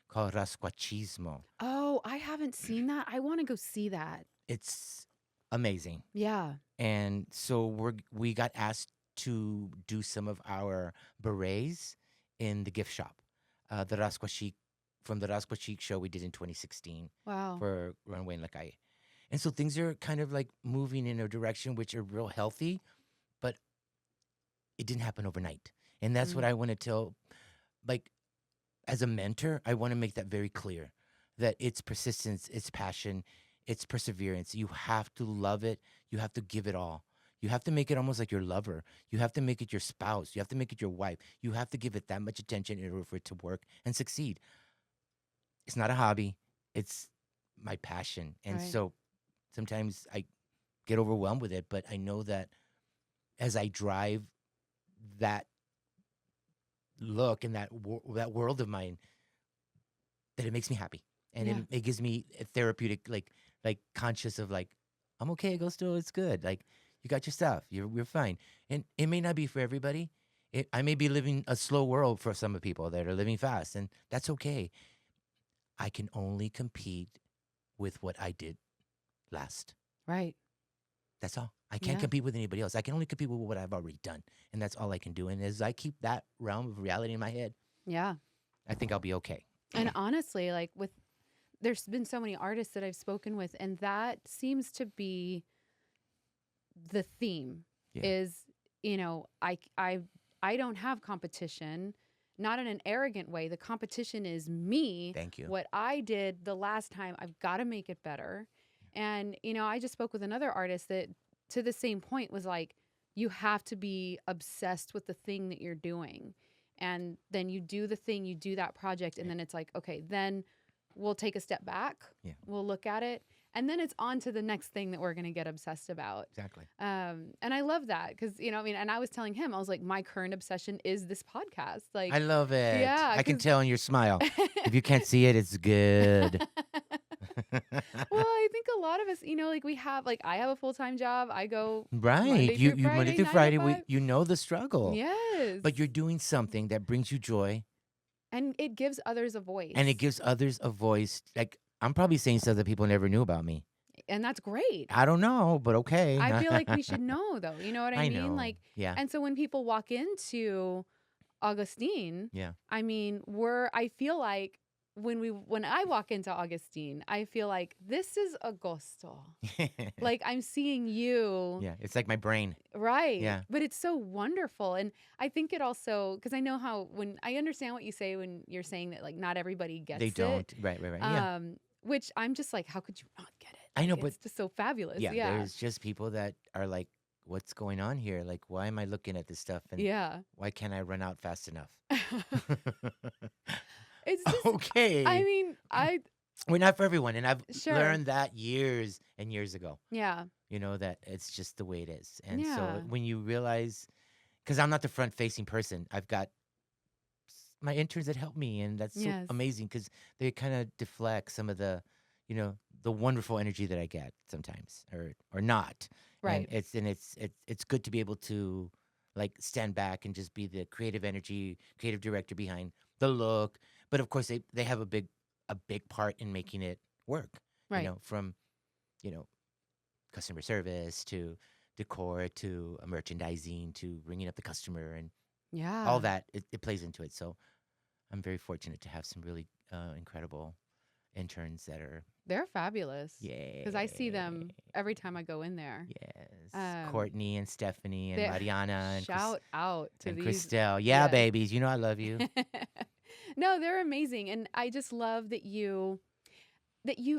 called Rasquachismo. Oh, I haven't seen that. I want to go see that. It's amazing. Yeah. And so we got asked to do some of our berets in the gift shop. The Rasqua Chic, from the Rasqua Chic show we did in 2016 Wow. for Runway in La Calle. And so things are kind of like moving in a direction which are real healthy, but it didn't happen overnight. And that's what I want to tell, like, as a mentor, I want to make that very clear that it's persistence, it's passion, it's perseverance. You have to love it. You have to give it all. You have to make it almost like your lover. You have to make it your spouse. You have to make it your wife. You have to give it that much attention in order for it to work and succeed. It's not a hobby, it's my passion. And Right. so sometimes I get overwhelmed with it, but I know that as I drive that look and that world of mine, that it makes me happy, and Yeah. it gives me a therapeutic, like conscious of like, I'm okay, Agosto, it's good. Like, you got your stuff, you're fine. And it may not be for everybody. I may be living a slow world for some of people that are living fast, and that's okay. I can only compete with what I did last. Right. That's all. I can't Yeah. compete with anybody else. I can only compete with what I've already done, and that's all I can do. And as I keep that realm of reality in my head, Yeah. I think I'll be okay. And honestly, like there's been so many artists that I've spoken with, and that seems to be the theme Yeah. is, I don't have competition, not in an arrogant way. The competition is me. Thank you. What I did the last time, I've got to make it better. And, I just spoke with another artist that to the same point was like, you have to be obsessed with the thing that you're doing. And then you do the thing, you do that project, and then it's like, okay, then we'll take a step back. Yeah. We'll look at it. And then it's on to the next thing that we're going to get obsessed about. Exactly. And I love that because, and I was telling him, I was like, my current obsession is this podcast. Like, I love it. yeah, I can 'cause- tell in your smile. If you can't see it, it's good. Well, I think a lot of us, like we have, like I have a full-time job. I go Right. Monday You through Friday, Monday through 9 to Friday, 5. you know the struggle. Yes. But you're doing something that brings you joy, And it gives others a voice. and it gives others a voice. Like, I'm probably saying stuff that people never knew about me. And that's great. I don't know, but okay. I feel like we should know, though. You know what I mean? know. Like, Yeah. and so when people walk into Augustine, Yeah. I mean, I feel like when I walk into Augustine, I feel like this is Agosto. Like I'm seeing you. Yeah. It's like my brain. Right. Yeah. But it's so wonderful. And I think it also, because I know how, when I understand what you say when you're saying that like not everybody gets They it. don't. Right. Yeah. Which I'm just like, how could you not get it? I know, Like, but it's just so fabulous. yeah, Yeah. there's just people that are like, what's going on here? Like, why am I looking at this stuff? And Yeah. why can't I run out fast enough? It's just, Okay. I mean, We're not for everyone. And I've Sure. learned that years and years ago, yeah. that it's just the way it is. And Yeah. so when you realize, because I'm not the front facing person, I've got my interns that help me. And that's so Yes. amazing because they kind of deflect some of the, the wonderful energy that I get sometimes or not. Right. And it's good to be able to like stand back and just be the creative director behind the look. But of course they have a big part in making it work. Right. From, customer service to decor to merchandising to bringing up the customer and all Yeah. that. It plays into it. So I'm very fortunate to have some really incredible interns that are, They're fabulous because I see yeah, them every time I go in there. yes, Um, Courtney and Stephanie and they Mariana shout out to and these. Christelle. Yeah, Yes. babies, you know I love you. No, they're amazing. And I just love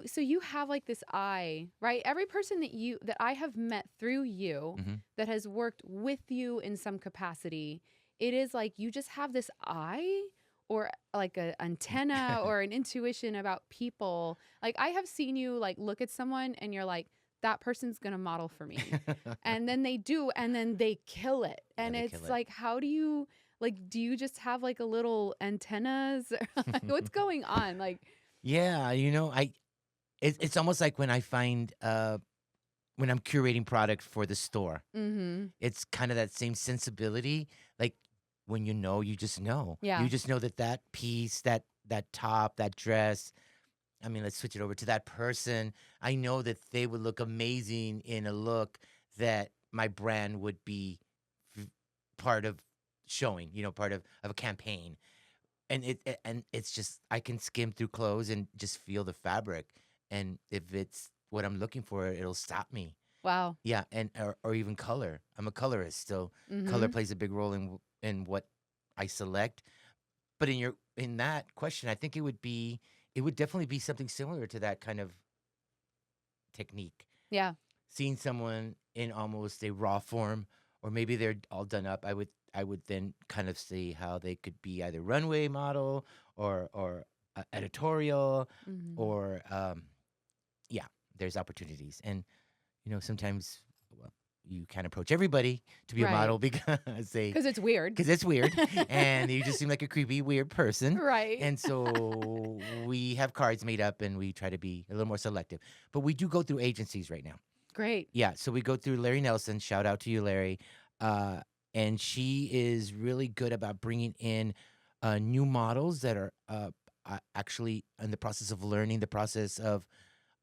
so you have like this eye, right? Every person that I have met through you Hmm. that has worked with you in some capacity, it is like you just have this eye or like an antenna or an intuition about people. Like I have seen you like look at someone and you're like, that person's gonna model for me. And then they do, and then they kill it. Yeah, And they it's kill it. like, how do you do you just have like a little antennas? Like, what's going on? Like, Yeah, it's almost like when I find when I'm curating product for the store. mm-hmm. It's kind of that same sensibility. Like when you just know. Yeah. You just know that that piece, that top, that dress. I mean, let's switch it over to that person. I know that they would look amazing in a look that my brand would be v- part of showing. Part of a campaign. And it's just I can skim through clothes and just feel the fabric, and if it's what I'm looking for, it'll stop me. Wow. Yeah, and or even color. I'm a colorist, so color Mm-hmm. plays a big role in what I select. But in that question, I think it would definitely be something similar to that kind of technique. Yeah. Seeing someone in almost a raw form, or maybe they're all done up, I would then kind of see how they could be either runway model or editorial, Mm-hmm. or yeah, there's opportunities. And sometimes, well, you can't approach everybody to be a Right. model Because it's weird. because it's weird, and you just seem like a creepy, weird person. Right. And so we have cards made up, and we try to be a little more selective. But we do go through agencies right now. Great. Yeah, so we go through Larry Nelson. Shout out to you, Larry. Uh, and she is really good about bringing in new models that are actually in the process of learning the process of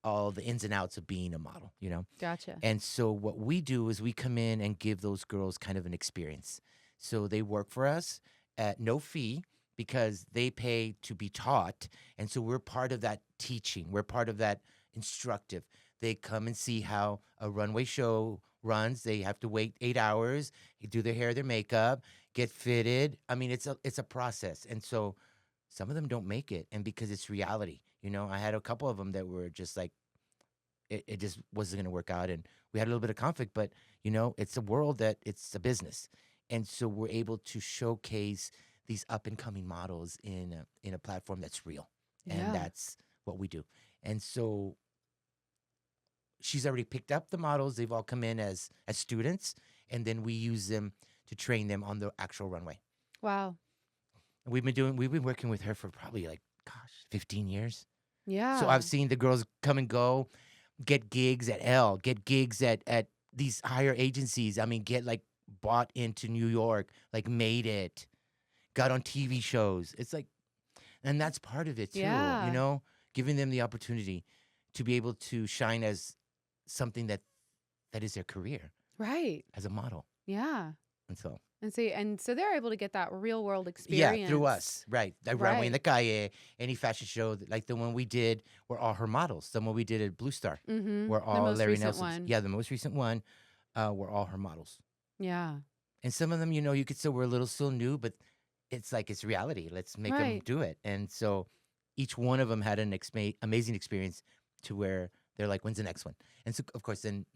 all the ins and outs of being a model. Gotcha. And so what we do is we come in and give those girls kind of an experience. So they work for us at no fee because they pay to be taught. And so we're part of that teaching. We're part of that instructive. They come and see how a runway show runs. They have to wait 8 hours, do their hair, their makeup, get fitted. I mean, it's a process. And so some of them don't make it. And because it's reality, I had a couple of them that were just like, it just wasn't going to work out, and we had a little bit of conflict, but it's a world that it's a business. And so we're able to showcase these up and coming models in a platform that's real. Yeah. And that's what we do. And so she's already picked up the models. They've all come in as students, and then we use them to train them on the actual runway. Wow. And we've been working with her for probably 15 years. Yeah. So I've seen the girls come and go, get gigs at Elle, get gigs at these higher agencies. I mean, get bought into New York, made it, got on TV shows. It's and that's part of it too, Yeah. giving them the opportunity to be able to shine as something that is their career Right. as a model. Yeah. And so, So they're able to get that real world experience. yeah, through us, right? The runway in the calle, any fashion show, like the one we did, were all her models. The one we did at Blue Star, Mm-hmm. were The all most Larry recent Nelson's. one. Yeah, the most recent one, were all her models. Yeah. And some of them, you could say we're a little still new, but it's it's reality. Let's make them Right. do it. And so each one of them had an amazing experience to where they're like, when's the next one? And so, of course, then,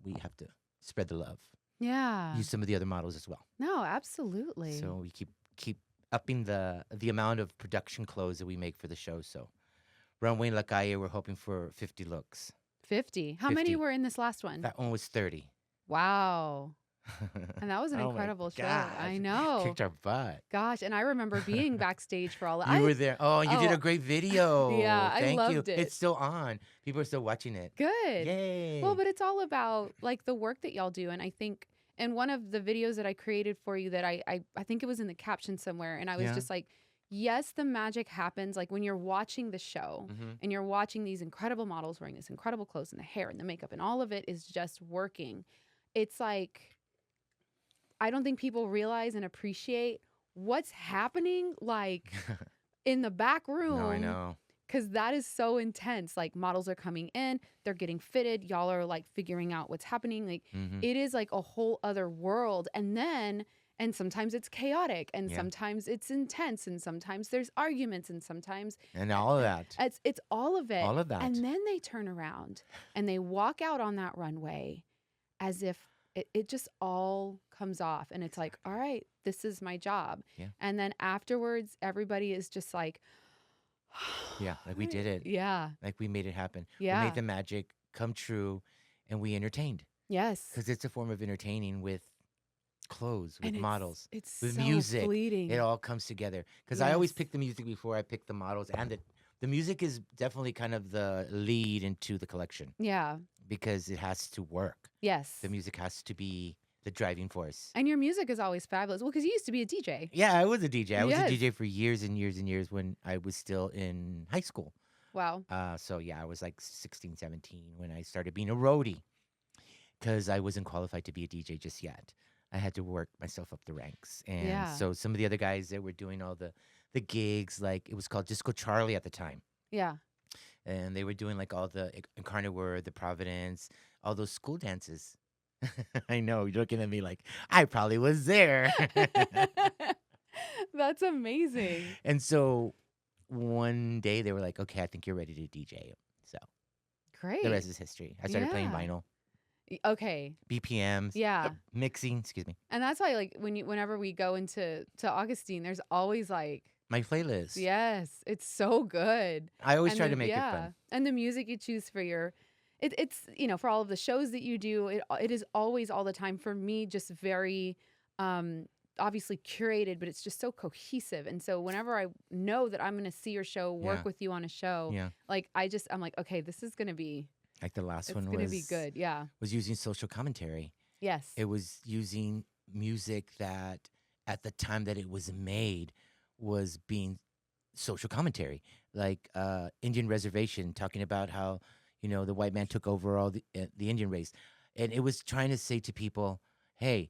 we have to spread the love. Yeah. Use some of the other models as well. No, absolutely. So we keep upping the amount of production clothes that we make for the show. So Runway in La Calle, we're hoping for 50 looks. 50. How many 50. were in this last one? That one was 30. Wow. And that was an Oh my incredible show. gosh. I know. Kicked our butt. Gosh, and I remember being backstage for all that. You were there. Oh, you did Oh, a great video. yeah, I Thank you. loved it. It's still on. People are still watching it. Good. Yay. Well, but it's all about the work that y'all do. And I think in one of the videos that I created for you that I think it was in the caption somewhere, and I was Yeah. just like, yes, the magic happens when you're watching the show Mhm. and you're watching these incredible models wearing this incredible clothes and the hair and the makeup and all of it is just working. it's like I don't think people realize and appreciate what's happening like in the back No, I room, know. because that is so intense. Like models are coming in, they're getting fitted, y'all are like figuring out what's happening. Like Mm-hmm. it is like a whole other world. And sometimes it's chaotic, and Yeah. sometimes it's intense, and sometimes there's arguments, and sometimes And all of that. it's all of it. All of that. And then they turn around and they walk out on that runway as if it just all comes off, and it's like, all right, this is my job. Yeah. And then afterwards, everybody is just like, Yeah, like we did it. yeah, Like we made it happen. We yeah, made the magic come true, and we entertained. yes. Because it's a form of entertaining with clothes, with And models, it's with so music. fleeting. It all comes together. Because I always Yes. pick the music before I pick the models, and the music is definitely kind of the lead into the collection Yeah. because it has to work. Yes. The music has to be the driving force. And your music is always fabulous. Well, because you used to be a DJ. Yeah, I was a DJ. I was Yes. a DJ for years and years and years when I was still in high school. Wow. So yeah, I was like 16, 17 when I started being a roadie because I wasn't qualified to be a DJ just yet. I had to work myself up the ranks. And Yeah. so some of the other guys that were doing all the gigs, like it was called Disco Charlie at the time. Yeah. And they were doing like all the Carnivore, the Providence, all those school dances. I know, you're looking at me like, I probably was there. That's amazing. And so one day they were like, okay, I think you're ready to DJ. So Great. the rest is history. I started playing Yeah. vinyl, Okay. BPMs, Yeah. mixing, excuse me, And that's why, like, whenever we go to Augustine, there's always like, my playlist. yes, it's so good. I always And try the- to make it yeah. fun. And the music you choose for it's for all of the shows that you do, it is always all the time for me just very obviously curated, but it's just so cohesive. And so whenever I know that I'm going to see your show, work Yeah. with you on a show, Yeah. like I'm like, okay, this is going to be Like the last it's one going to was be good. Yeah. was using social commentary. Yes. It was using music that at the time that it was made was being social commentary, like Indian reservation, talking about how the white man took over all the Indian race, and it was trying to say to people, hey,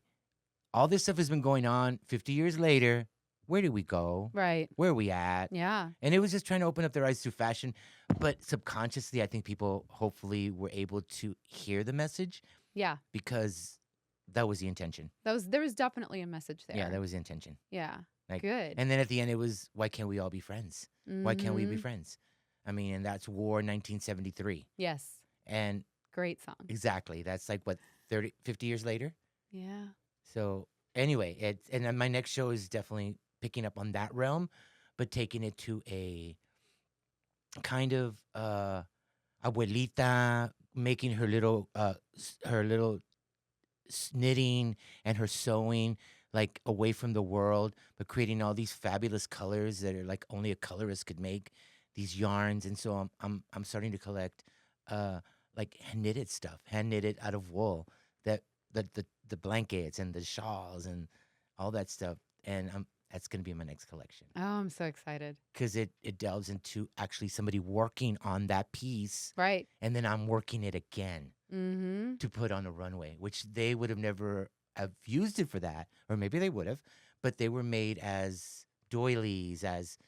all this stuff has been going on 50 years later. Where do we go? Right. Where are we at? Yeah. And it was just trying to open up their eyes through fashion. But subconsciously, I think people hopefully were able to hear the message Yeah. because that was the intention. There was definitely a message there. Yeah, that was the intention. Yeah. Like, Good. And then at the end, it was, why can't we all be friends? Why can't we be Mhm. friends? I mean, and that's War 1973. Yes. And Great song. exactly, that's like, what, 50 years later? Yeah. So anyway, and then my next show is definitely picking up on that realm, but taking it to a kind of abuelita making her little knitting and her sewing like away from the world, but creating all these fabulous colors that are like only a colorist could make, these yarns. And so I'm starting to collect like hand knitted out of wool, that the blankets and the shawls and all that stuff. And that's going to be my next collection Oh, I'm so excited. because it delves into actually somebody working on that piece, Right. and then I'm working it again Mm-hmm. to put on a runway, which they would have never have used it for that, or maybe they would have, but they were made as doilies, as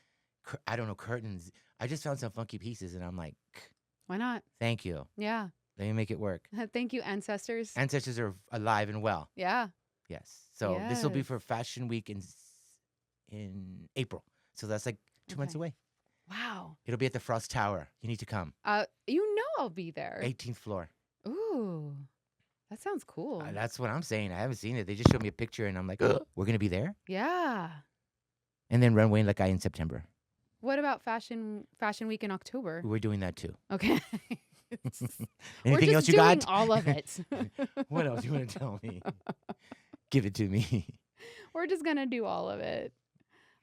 I don't know, curtains. I just found some funky pieces, and I'm like, Why not? thank you. Yeah. Let me make it work. Thank you, ancestors. Ancestors are alive and well. Yeah. Yes. So this will be Yes. for Fashion Week in April. So that's like 2 months Okay. away. Wow. It'll be at the Frost Tower. You need to come. I'll be there. 18th floor. Ooh. That sounds cool. That's what I'm saying. I haven't seen it. They just showed me a picture, and I'm like, oh, we're gonna be there. Yeah. And then Runway Like I in September. What about Fashion Week in October? We're doing that too. Okay. We're Anything just else you doing got? all of it. What else you want to tell me? Give it to me. We're just gonna do all of it.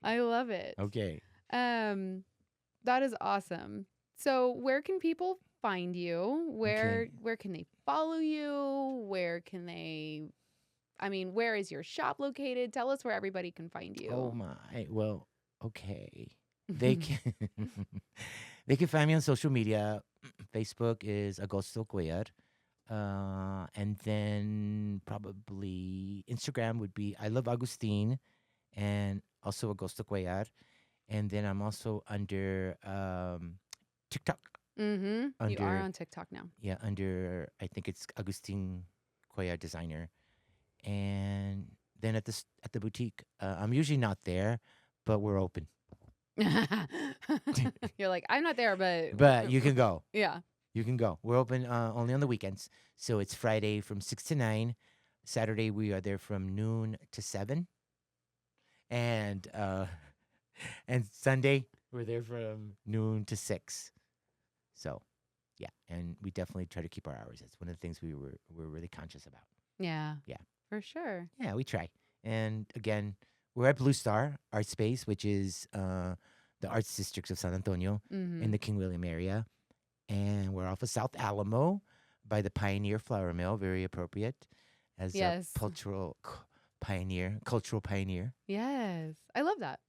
I love it. Okay. That is awesome. So where can people find you? Where can they follow you? Where is your shop located? Tell us where everybody can find you. Oh my. Well, okay. They can they can find me on social media. Facebook is Agosto Cuellar. And then probably Instagram would be I love Augustine and also Agosto Cuellar. And then I'm also under TikTok. You are Under on TikTok now. yeah, under I think it's Augustine Cuellar Designer. And then at the boutique, I'm usually not there, but we're open. You're like, I'm not there, but But you can go. yeah. You can go. We're open only on the weekends. So it's Friday from 6 to 9. Saturday, we are there from noon to 7. And and Sunday, we're there from noon to 6. So, yeah. And we definitely try to keep our hours. That's one of the things we're really conscious about. Yeah. Yeah. For sure. Yeah, we try. And again, we're at Blue Star Art Space, which is the arts districts of San Antonio in the King William area. And we're off of South Alamo by the Pioneer Flour Mill. Very appropriate as Yes. a cultural pioneer. Yes. I love that.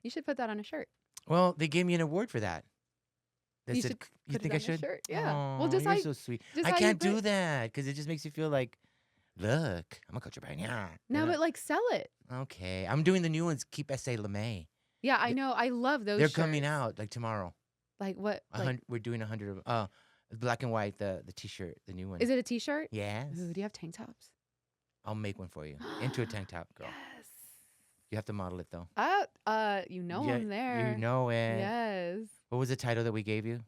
You should put that on a shirt. Well, they gave me an award for that. They You said, should you put think it I on your should? shirt. Yeah. Aw, Well, just you're how so sweet. just I how you can't do put- that because it just makes you feel like, look, I'm a culture pioneer. No, but like sell it. Okay, I'm doing the new ones. Keep Essay LeMay. Yeah, I know. I love those. They're coming shirts. out like tomorrow. Like what? Like, We're doing 100 of black and white, the T-shirt, the new one. is it a T-shirt? Yes. Ooh, do you have tank tops? I'll make one for you. Into a tank top, girl. Yes. You have to model it though. You know I'm there. You know it. Yes. What was the title that we gave you?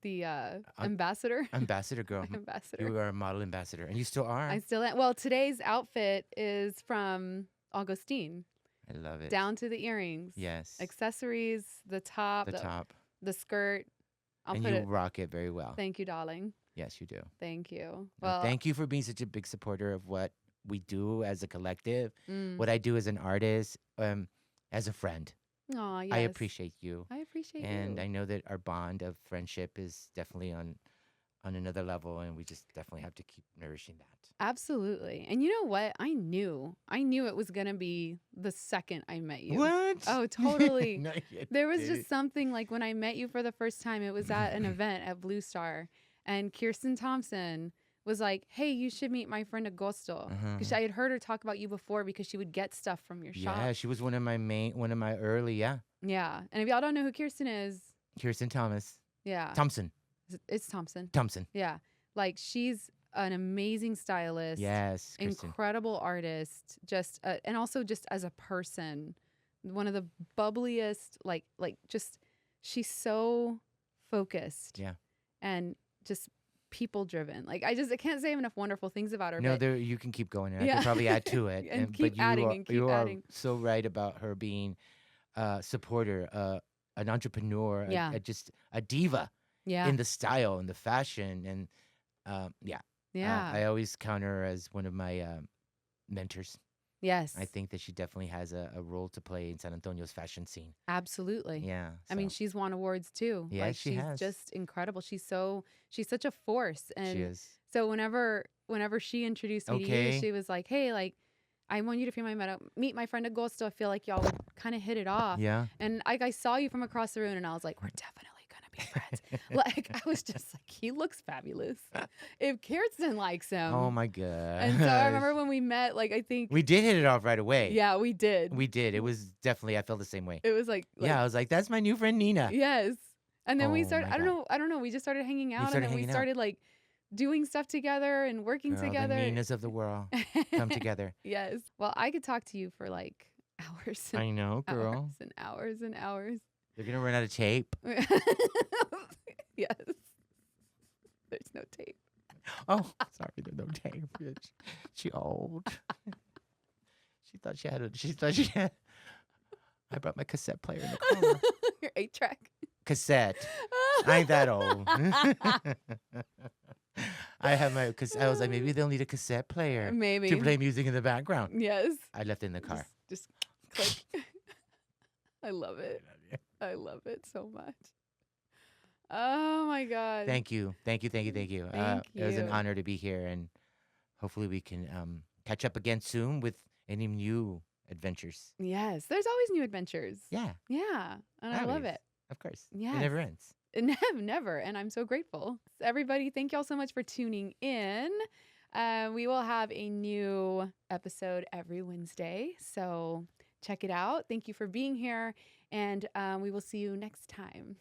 The ambassador. Ambassador girl. Ambassador. You are a model ambassador, and you still are. I still am. Well, today's outfit is from Augustine. I love it. Down to the earrings. Yes. Accessories, the top, The top. the skirt. I'll And put you it. rock it very well. Thank you, darling. Yes, you do. Thank you. No, Well, thank you for being such a big supporter of what we do as a collective, mm. what I do as an artist, as a friend. Aw, yes. I appreciate you. I appreciate And you. I know that our bond of friendship is definitely on another level, and we just definitely have to keep nourishing that. Absolutely. And you know what? I knew it was going to be the second I met you. What? Oh, totally. No, you There was didn't. just something like when I met you for the first time, it was at an event at Blue Star, and Kirsten Thompson was like, "Hey, you should meet my friend Agosto," because I had heard her talk about you before because she would get stuff from your shop. Yeah, she was one of my early, Yeah. And if y'all don't know who Kirsten is, Kirsten Thompson. it's Thompson. Thompson. Yeah. Like she's an amazing stylist. Yes, Kirsten. Incredible artist, just and also just as a person, one of the bubbliest. Like just she's so focused. Yeah. And just people driven. Like I can't say enough wonderful things about her. No, but there you can keep going. And I Yeah. can probably add to it. And keep but adding you are, and keep you adding. are so right about her being a supporter, an entrepreneur, Yeah. just a diva yeah. in the style and the fashion. And yeah. I always count her as one of my mentors. Yes. I think that she definitely has a role to play in San Antonio's fashion scene. Absolutely. Yeah. I mean, so she's won awards too. Yeah, like, she she's has. just incredible. She's such a force. And she is. so whenever she introduced me to Okay. you, she was like, "Hey, like, I want you to meet my friend Agosto. I feel like y'all would kind of hit it off." Yeah. And I saw you from across the room, and I was like, "We're definitely gonna be friends." Like I was just like, he looks fabulous. If Kirsten likes him, Oh my god. And so I remember when we met, like I think we did hit it off right away. yeah, we did. We did. It was definitely. I felt the same way. It was like Yeah, I was like, that's my new friend Nina. yes. And then we Oh started. my I don't know. We just started hanging out, started and then we hanging out. started like doing stuff together and working Girl, together. The Ninas of the world come together. Yes. Well, I could talk to you for like hours and I know, girl. hours and hours and hours. They're gonna run out of tape. Yes. There's no tape. Oh, sorry, there's no tape. Bitch. She old. She thought she had. I brought my cassette player in the car. Your 8-track. Cassette. I ain't that old. I have my. Cause I was like, maybe they'll need a cassette player Maybe. to play music in the background. Yes. I left it in the car. Just click. I love it. I love it so much. Oh my God. Thank you. Thank It was an you. honor to be here, and hopefully we can catch up again soon with any new adventures. Yes. There's always new adventures. Yeah, Yeah. And I love always. it. Of course. Yes. It never ends. Never. And I'm so grateful. So everybody, thank y'all so much for tuning in. We will have a new episode every Wednesday. So check it out. Thank you for being here. And we will see you next time.